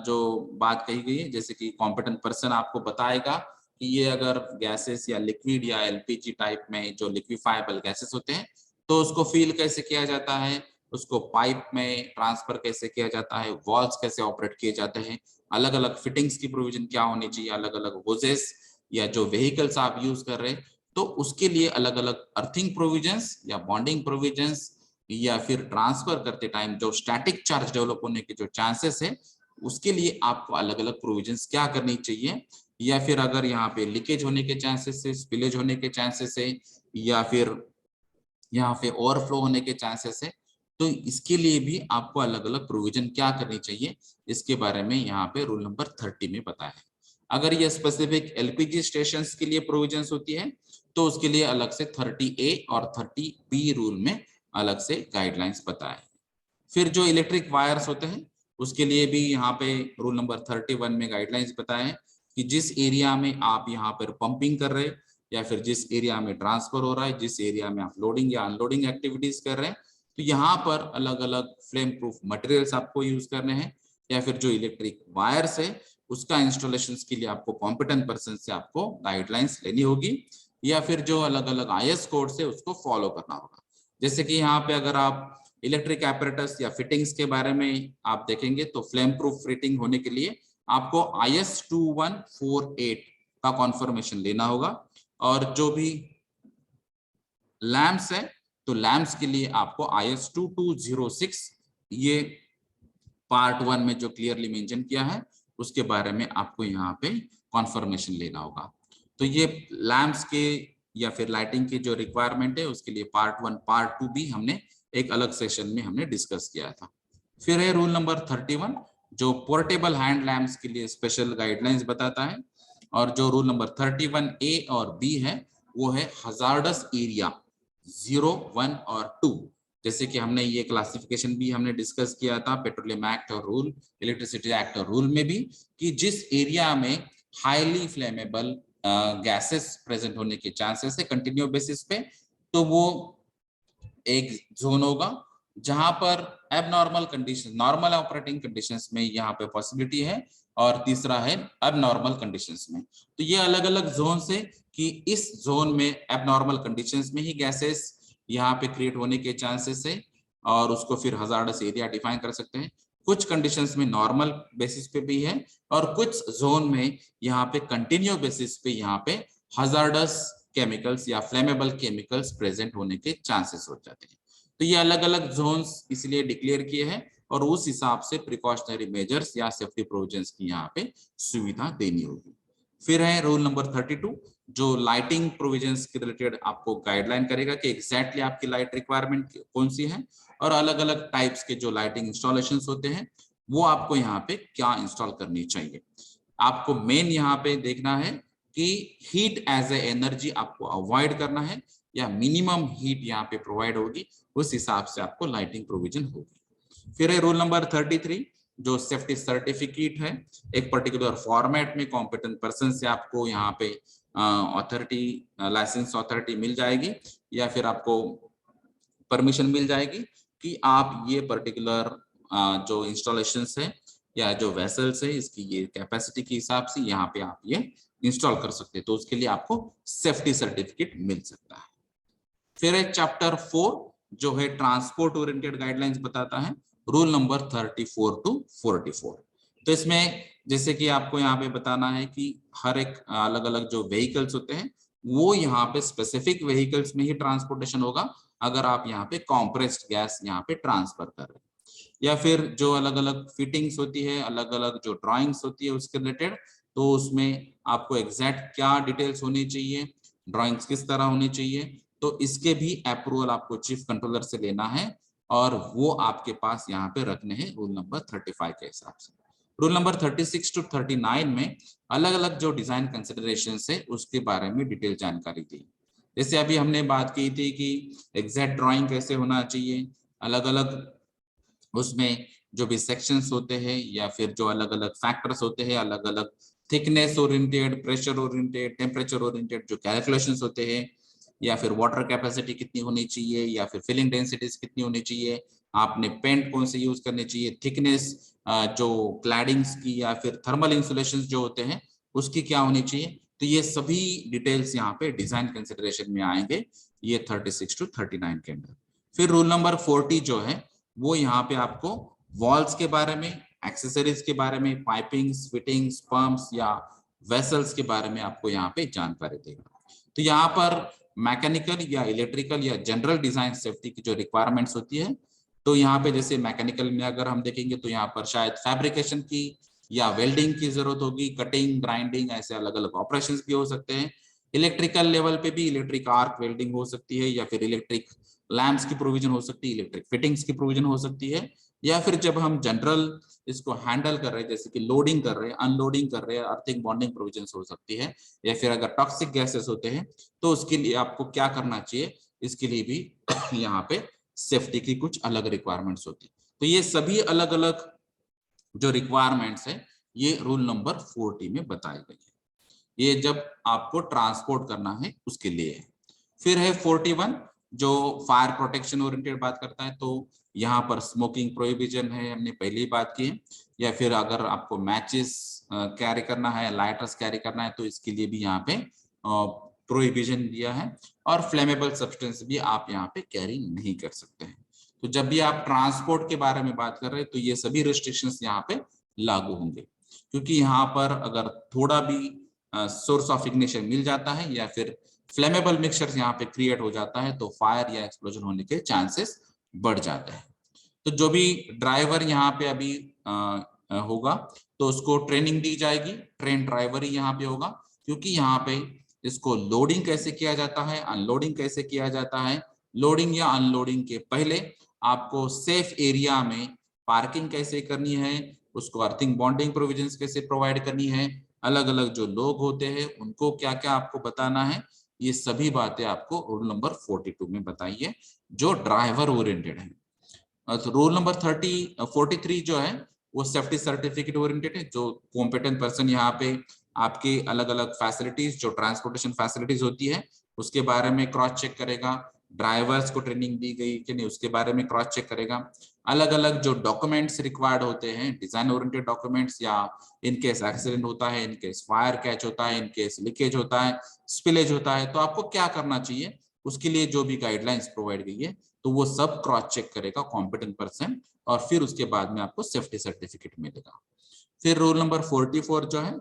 जो बात कही गई है, जैसे कि कॉम्पिटेंट पर्सन आपको बताएगा कि ये अगर गैसेस या लिक्विड या एलपीजी टाइप में जो लिक्विफाइबल गैसेस होते हैं तो उसको फील कैसे किया जाता है, उसको पाइप में ट्रांसफर कैसे किया जाता है, वॉल्स कैसे ऑपरेट किए जाते हैं, अलग अलग फिटिंग्स की प्रोविजन क्या होनी चाहिए, अलग अलग होजेस या जो व्हीकल्स आप यूज कर रहे हैं तो उसके लिए अलग अलग अर्थिंग प्रोविजंस या बॉन्डिंग प्रोविजंस, या फिर ट्रांसफर करते टाइम जो स्टैटिक चार्ज डेवलप होने के जो चांसेस है उसके लिए आपको अलग अलग प्रोविजंस क्या करनी चाहिए, या फिर अगर यहाँ पे लीकेज होने के चांसेस है, स्पिलेज होने के चांसेस है, या फिर यहाँ पे ओवरफ्लो होने के चांसेस है, तो इसके लिए भी आपको अलग अलग प्रोविजन क्या करनी चाहिए, इसके बारे में यहाँ पे रूल नंबर 30 में बताया है। अगर ये स्पेसिफिक एलपीजी स्टेशन के लिए प्रोविजंस होती है तो उसके लिए अलग से 30A और 30B रूल में अलग से गाइडलाइंस बताए। फिर जो इलेक्ट्रिक वायर्स होते हैं उसके लिए भी यहाँ पे रूल नंबर 31 में गाइडलाइंस बताए हैं कि जिस एरिया में आप यहाँ पर पंपिंग कर रहे हैं या फिर जिस एरिया में ट्रांसफर हो रहा है, जिस एरिया में आप लोडिंग या अनलोडिंग एक्टिविटीज कर रहे हैं, तो यहाँ पर अलग अलग फ्लेम प्रूफ मटेरियल्स आपको यूज करने हैं, या फिर जो इलेक्ट्रिक वायर्स है उसका इंस्टॉलेशन के लिए आपको कॉम्पिटेंट पर्सन से आपको गाइडलाइंस लेनी होगी, या फिर जो अलग अलग IS कोड है उसको फॉलो करना होगा। जैसे कि यहाँ पे अगर आप इलेक्ट्रिक एपरेटस या फिटिंग्स के बारे में आप देखेंगे तो फ्लेम प्रूफ फिटिंग होने के लिए आपको IS 2148 का कॉन्फर्मेशन लेना होगा, और जो भी लैंप्स है तो लैंप्स के लिए आपको IS 2206 ये पार्ट 1 में जो क्लियरली मेंशन किया है उसके बारे में आपको यहाँ पे कॉन्फर्मेशन लेना होगा। तो ये लैंप्स के या फिर लाइटिंग की जो रिक्वायरमेंट है उसके लिए पार्ट 1 पार्ट 2 भी हमने एक अलग सेशन में हमने डिस्कस किया था। फिर है रूल नंबर 31 जो पोर्टेबल हैंड लैंप्स के लिए स्पेशल गाइडलाइंस बताता है, और जो रूल नंबर 31A और B है वो है हजार्डस एरिया 0, 1 और 2। जैसे कि हमने ये क्लासिफिकेशन भी हमने डिस्कस किया था पेट्रोलियम एक्ट और रूल, इलेक्ट्रिसिटी एक्ट और रूल में भी, कि जिस एरिया में हाईली फ्लेमेबल गैसेस प्रेजेंट होने के चांसेस है कंटिन्यू बेसिस पे, तो वो एक जोन होगा जहां पर abnormal condition, normal operating conditions में यहाँ पे पॉसिबिलिटी है, और तीसरा है एबनॉर्मल कंडीशंस में। तो ये अलग अलग जोन है कि इस जोन में एबनॉर्मल कंडीशंस में ही गैसेस यहाँ पे क्रिएट होने के चांसेस है, और उसको फिर हजार्डस एरिया डिफाइन कर सकते हैं। कुछ कंडीशंस में नॉर्मल बेसिस पे भी है, और कुछ जोन में यहाँ पे कंटिन्यू बेसिस पे यहाँ पे हजार्डस केमिकल्स या फ्लेमेबल केमिकल्स प्रेजेंट होने के चांसेस हो जाते हैं। तो ये अलग अलग जोन्स इसलिए डिक्लेयर किए हैं, और उस हिसाब से प्रिकॉशनरी मेजर्स या सेफ्टी प्रोविजंस की यहाँ पे सुविधा देनी होगी। फिर है रूल नंबर 32 जो लाइटिंग प्रोविजंस के रिलेटेड आपको गाइडलाइन करेगा कि एग्जैक्टली आपकी लाइट रिक्वायरमेंट कौन सी है, और अलग अलग टाइप्स के जो लाइटिंग इंस्टॉलेशन होते हैं वो आपको यहाँ पे क्या इंस्टॉल करनी चाहिए। आपको मेन यहाँ पे देखना है कि हीट एज ए एनर्जी आपको अवॉइड करना है या मिनिमम हीट यहाँ पे प्रोवाइड होगी, उस हिसाब से आपको लाइटिंग प्रोविजन होगी। फिर है रूल नंबर 33 जो सेफ्टी सर्टिफिकेट है, एक पर्टिकुलर फॉर्मेट में कॉम्पिटेंट पर्सन से आपको यहाँ पे अथॉरिटी, लाइसेंस अथॉरिटी मिल जाएगी, या फिर आपको परमिशन मिल जाएगी कि आप ये पर्टिकुलर जो इंस्टॉलेशंस है या जो वेसल्स है इसकी ये कैपेसिटी के हिसाब से यहाँ पे आप ये इंस्टॉल कर सकते हैं, तो उसके लिए आपको सेफ्टी सर्टिफिकेट मिल सकता है। फिर है चैप्टर 4 जो है ट्रांसपोर्ट ओरिएंटेड गाइडलाइंस बताता है, रूल नंबर 34 to 44। तो इसमें जैसे कि आपको यहाँ पे बताना है कि हर एक अलग अलग जो व्हीकल्स होते हैं वो यहाँ पे स्पेसिफिक व्हीकल्स में ही ट्रांसपोर्टेशन होगा अगर आप यहाँ पे कॉम्प्रेस्ड गैस यहाँ पे ट्रांसफर कर रहे हैं, या फिर जो अलग अलग फिटिंग्स होती है, अलग अलग जो ड्राइंग्स होती है उसके रिलेटेड, तो उसमें आपको एग्जैक्ट क्या डिटेल्स होनी चाहिए, ड्राइंग्स किस तरह होनी चाहिए, तो इसके भी अप्रूवल आपको चीफ कंट्रोलर से लेना है, और वो आपके पास यहाँ पे रखने हैं रूल नंबर 35 के हिसाब से। रूल नंबर 36 to 39 में अलग अलग जो डिजाइन कंसिडरेशन है उसके बारे में डिटेल जानकारी दी। जैसे अभी हमने बात की थी कि एग्जैक्ट ड्राइंग कैसे होना चाहिए, अलग अलग उसमें जो भी सेक्शंस होते हैं या फिर जो अलग अलग फैक्टर्स होते हैं, अलग अलग thickness oriented, pressure oriented, temperature oriented जो कैलकुलेशंस होते हैं, या फिर वाटर कैपेसिटी कितनी होनी चाहिए, या फिर फिलिंग डेंसिटीज कितनी होनी चाहिए, आपने पेंट कौन से यूज करने चाहिए, थिकनेस जो क्लैडिंग्स की या फिर थर्मल इंसुलेशन जो होते हैं उसकी क्या होनी चाहिए। तो ये सभी डिटेल्स यहाँ पे डिजाइन कंसिडरेशन में आएंगे, ये 36 to 39 के अंदर। फिर रूल नंबर 40 जो है वो यहाँ पे आपको वॉल्स के बारे में, एक्सेसरीज के बारे में, पाइपिंग्स, फिटिंग्स, पंप्स या वेसल्स के बारे में आपको यहाँ पे जानकारी देगा। तो यहाँ पर मैकेनिकल या इलेक्ट्रिकल या जनरल डिजाइन सेफ्टी की जो रिक्वायरमेंट्स होती है, तो यहाँ पे जैसे मैकेनिकल में अगर हम देखेंगे तो यहाँ पर शायद फैब्रिकेशन की या वेल्डिंग की जरूरत होगी, कटिंग, ग्राइंडिंग, ऐसे अलग अलग ऑपरेशंस भी हो सकते हैं। इलेक्ट्रिकल लेवल पे भी इलेक्ट्रिक आर्क वेल्डिंग हो सकती है, या फिर इलेक्ट्रिक लैंप्स की प्रोविजन हो सकती है, इलेक्ट्रिक फिटिंग्स की प्रोविजन हो सकती है, या फिर जब हम जनरल इसको हैंडल कर रहे हैं जैसे कि लोडिंग कर रहे हैं, अनलोडिंग कर रहे हैं, अर्थिंग बॉन्डिंग प्रोविजन हो सकती है, या फिर अगर टॉक्सिक गैसेस होते हैं तो उसके लिए आपको क्या करना चाहिए, इसके लिए भी यहाँ पे सेफ्टी की कुछ अलग रिक्वायरमेंट्स होती है। तो ये सभी अलग अलग जो रिक्वायरमेंट्स है ये रूल नंबर 40 में बताई गई है, ये जब आपको ट्रांसपोर्ट करना है उसके लिए है। फिर है 41 जो फायर प्रोटेक्शन ओरिएंटेड बात करता है, तो यहाँ पर स्मोकिंग प्रोहिबिशन है, हमने पहले ही बात की है, या फिर अगर आपको मैचेस कैरी करना है, लाइटर्स कैरी करना है तो इसके लिए भी यहाँ पे प्रोहिबिशन दिया है, और फ्लेमेबल सब्सटेंस भी आप यहाँ पे कैरी नहीं कर सकते हैं। तो जब भी आप ट्रांसपोर्ट के बारे में बात कर रहे हैं तो ये सभी रिस्ट्रिक्शंस यहाँ पे लागू होंगे, क्योंकि यहाँ पर अगर थोड़ा भी सोर्स ऑफ इग्निशन मिल जाता है या फिर फ्लेमेबल मिक्सचर यहाँ पे क्रिएट हो जाता है तो फायर या एक्सप्लोजन होने के चांसेस बढ़ जाते हैं। तो जो भी ड्राइवर यहाँ पे अभी होगा तो उसको ट्रेनिंग दी जाएगी, ट्रेन ड्राइवर ही यहाँ पे होगा, क्योंकि यहाँ पे इसको लोडिंग कैसे किया जाता है, अनलोडिंग कैसे किया जाता है, लोडिंग या अनलोडिंग के पहले आपको सेफ एरिया में पार्किंग कैसे करनी है, उसको अर्थिंग बॉन्डिंग प्रोविजंस कैसे प्रोवाइड करनी है, अलग अलग जो लोग होते हैं उनको क्या क्या आपको बताना है, ये सभी बातें आपको रूल नंबर 42 में बताई है जो ड्राइवर ओरिएंटेड है। रूल नंबर 43 जो है वो सेफ्टी सर्टिफिकेट ओरिएंटेड है, जो कॉम्पिटेंट पर्सन यहाँ पे आपके अलग अलग फैसिलिटीज जो ट्रांसपोर्टेशन फैसिलिटीज होती है उसके बारे में क्रॉस चेक करेगा, ड्राइवर्स को ट्रेनिंग दी गई कि नहीं उसके बारे में क्रॉस चेक करेगा, अलग अलग जो डॉक्यूमेंट्स रिक्वायर्ड होते हैं डिजाइन ओरिएंटेड डॉक्यूमेंट्स, या इन केस एक्सीडेंट होता है, इन केस फायर कैच होता है, इन केस लीकेज होता है, स्पिलेज होता है, तो आपको क्या करना चाहिए उसके लिए जो भी गाइडलाइंस प्रोवाइड की है तो वो सब क्रॉस चेक करेगा कॉम्पिटेंट पर्सन, और फिर उसके बाद में आपको सेफ्टी सर्टिफिकेट मिलेगा। फिर रूल नंबर 44 जो है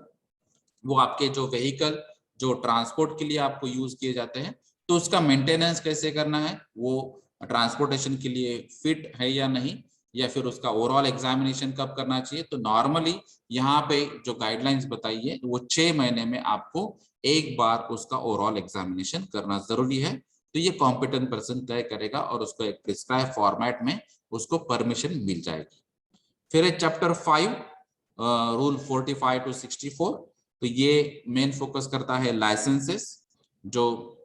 वो आपके जो व्हीकल जो ट्रांसपोर्ट के लिए आपको यूज किए जाते हैं तो उसका मेंटेनेंस कैसे करना है, वो ट्रांसपोर्टेशन के लिए फिट है या नहीं, या फिर उसका ओवरऑल एग्जामिनेशन कब करना चाहिए। तो नॉर्मली यहाँ पे जो गाइडलाइंस बताई है वो 6 महीने में आपको एक बार उसका ओवरऑल एग्जामिनेशन करना जरूरी है, तो ये कॉम्पिटेंट पर्सन तय करेगा और उसको एक प्रिस्क्राइब फॉर्मेट में उसको परमिशन मिल जाएगी। फिर है चैप्टर 5 रूल 45 to 64, तो ये मेन फोकस करता है लाइसेंसेस, जो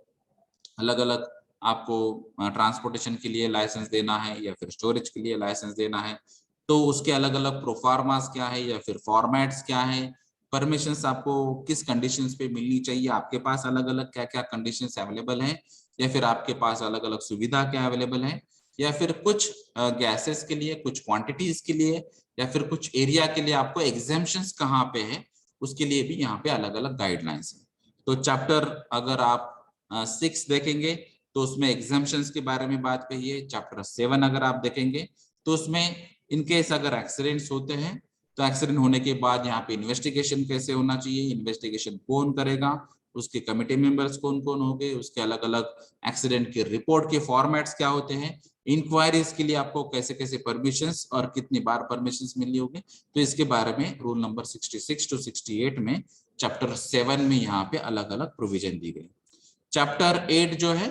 अलग अलग आपको ट्रांसपोर्टेशन के लिए लाइसेंस देना है या फिर स्टोरेज के लिए लाइसेंस देना है, तो उसके अलग अलग प्रोफार्मास क्या है या फिर फॉर्मेट्स क्या है, परमिशंस आपको किस कंडीशंस पे मिलनी चाहिए, आपके पास अलग अलग क्या क्या कंडीशंस अवेलेबल हैं, या फिर आपके पास अलग अलग सुविधा क्या अवेलेबल है, या फिर कुछ गैसेस के लिए, कुछ क्वांटिटीज के लिए, या फिर कुछ एरिया के लिए आपको एग्जेम्पशंस कहाँ पे है, उसके लिए भी यहाँ पे अलग अलग गाइडलाइंस है। तो चैप्टर अगर आप 6 देखेंगे तो उसमें एग्जाम्पशंस के बारे में बात कही है। चैप्टर 7 अगर आप देखेंगे तो उसमें इनकेस अगर एक्सीडेंट्स होते हैं तो एक्सीडेंट होने के बाद यहाँ पे इन्वेस्टिगेशन कैसे होना चाहिए, इन्वेस्टिगेशन कौन करेगा, उसके कमिटी मेंबर्स कौन कौन होंगे, उसके अलग अलग एक्सीडेंट के रिपोर्ट के फॉर्मेट्स क्या होते हैं, इंक्वायरीज के लिए आपको कैसे कैसे परमिशंस और कितनी बार परमिशंस मिलनी होगी, तो इसके बारे में रूल नंबर 66 to 68 में चैप्टर 7 में यहाँ पे अलग अलग प्रोविजन दी गई। चैप्टर 8 जो है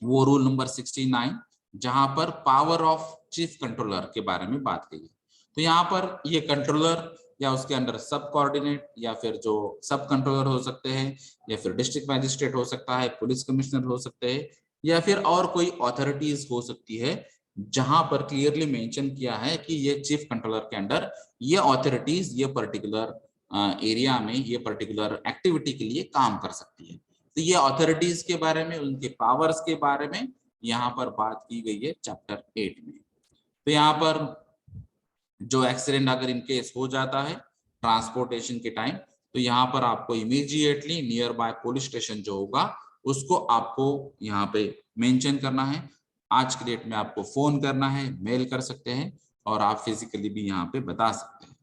वो रूल नंबर 69 जहां पर पावर ऑफ चीफ कंट्रोलर के बारे में बात की है। तो यहाँ पर ये कंट्रोलर या उसके अंडर सब कोऑर्डिनेट या फिर जो सब कंट्रोलर हो सकते हैं, या फिर डिस्ट्रिक्ट मैजिस्ट्रेट हो सकता है, पुलिस कमिश्नर हो सकते हैं, या फिर और कोई अथॉरिटीज हो सकती है, जहां पर क्लियरली मेंशन किया है कि ये चीफ कंट्रोलर के अंडर ये अथॉरिटीज ये पर्टिकुलर एरिया में ये पर्टिकुलर एक्टिविटी के लिए काम कर सकती है। तो ये अथॉरिटीज के बारे में, उनके पावर्स के बारे में यहाँ पर बात की गई है चैप्टर 8 में। तो यहाँ पर जो एक्सीडेंट अगर इन केस हो जाता है ट्रांसपोर्टेशन के टाइम, तो यहाँ पर आपको immediately near by police station जो होगा उसको आपको यहाँ पे मेंशन करना है। आज के डेट में आपको फोन करना है, मेल कर सकते हैं, और आप फिजिकली भी यहाँ पे बता सकते हैं।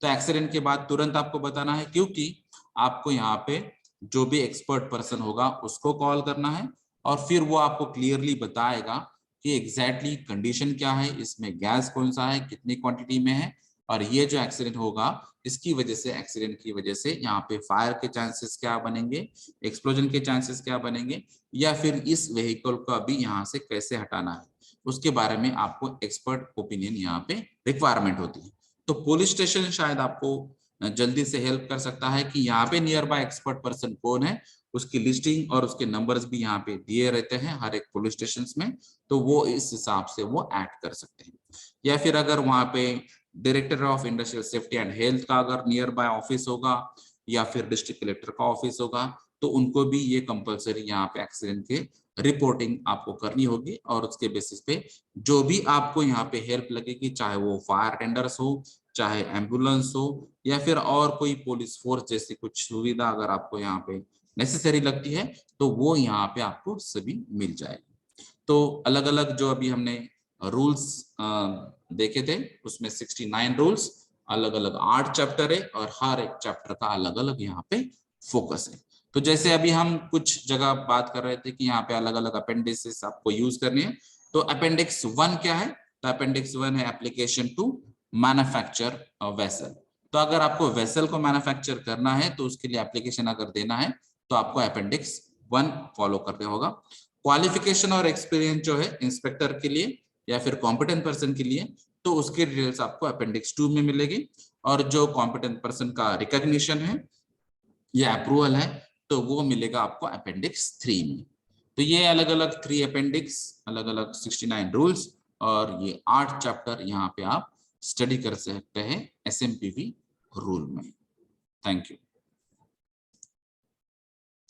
तो एक्सीडेंट के बाद तुरंत आपको बताना है, क्योंकि आपको यहाँ पे जो भी एक्सपर्ट पर्सन होगा उसको कॉल करना है, और फिर वो आपको क्लियरली बताएगा कि एग्जैक्टली कंडीशन क्या है, इसमें गैस कौन सा है, कितनी क्वांटिटी में है, और ये जो एक्सीडेंट होगा इसकी वजह से, एक्सीडेंट की वजह से यहाँ पे फायर के चांसेस क्या बनेंगे, एक्सप्लोजन के चांसेस क्या बनेंगे, या फिर इस व्हीकल को अभी यहाँ से कैसे हटाना है, उसके बारे में आपको एक्सपर्ट ओपिनियन यहाँ पे रिक्वायरमेंट होती है। तो पुलिस स्टेशन शायद आपको जल्दी से हेल्प कर सकता है कि यहाँ पे नियर बाय एक्सपर्ट पर्सन कौन है, उसकी लिस्टिंग और उसके नंबर्स भी यहाँ पे दिए रहते हैं हर एक पुलिस स्टेशन में, तो वो इस हिसाब से वो ऐड कर सकते हैं। या फिर अगर वहां पे director of industrial safety and health का अगर नियर बाय ऑफिस होगा, या फिर डिस्ट्रिक्ट कलेक्टर का ऑफिस होगा, तो उनको भी ये कंपलसरी यहाँ पे एक्सीडेंट के रिपोर्टिंग आपको करनी होगी, और उसके बेसिस पे जो भी आपको यहाँ पे हेल्प लगेगी, चाहे वो फायर टेंडर्स हो, चाहे एम्बुलेंस हो, या फिर और कोई पुलिस फोर्स जैसी कुछ सुविधा अगर आपको यहाँ पे नेसेसरी लगती है, तो वो यहाँ पे आपको सभी मिल जाएगी। तो अलग अलग जो अभी हमने रूल्स देखे थे, उसमें 69 रूल्स, अलग अलग 8 चैप्टर है, और हर एक चैप्टर का अलग अलग यहाँ पे फोकस है। तो जैसे अभी हम कुछ जगह बात कर रहे थे कि यहाँ पे अलग अलग अपेंडिसेस आपको यूज करनी है, तो अपेंडिक्स 1 क्या है? तो अपेंडिक्स 1 है एप्लीकेशन टू मैन्युफैक्चर वेसल। तो अगर आपको वेसल को मैन्युफैक्चर करना है, तो उसके लिए एप्लीकेशन अगर देना है, तो आपको अपेंडिक्स 1 फॉलो करना होगा। क्वालिफिकेशन और एक्सपीरियंस जो है इंस्पेक्टर के लिए या फिर कॉम्पिटेंट पर्सन के लिए, तो उसके डिटेल्स आपको अपेंडिक्स 2 में मिलेगी, और जो कॉम्पिटेंट पर्सन का रिकॉग्निशन है या अप्रूवल है, तो वो मिलेगा आपको अपेंडिक्स 3 में। तो ये अलग अलग 3 अपेंडिक्स, अलग अलग 69 रूल्स, और ये 8 चैप्टर यहाँ पे आप स्टडी कर सकते हैं एसएमपीवी रूल में। Thank you.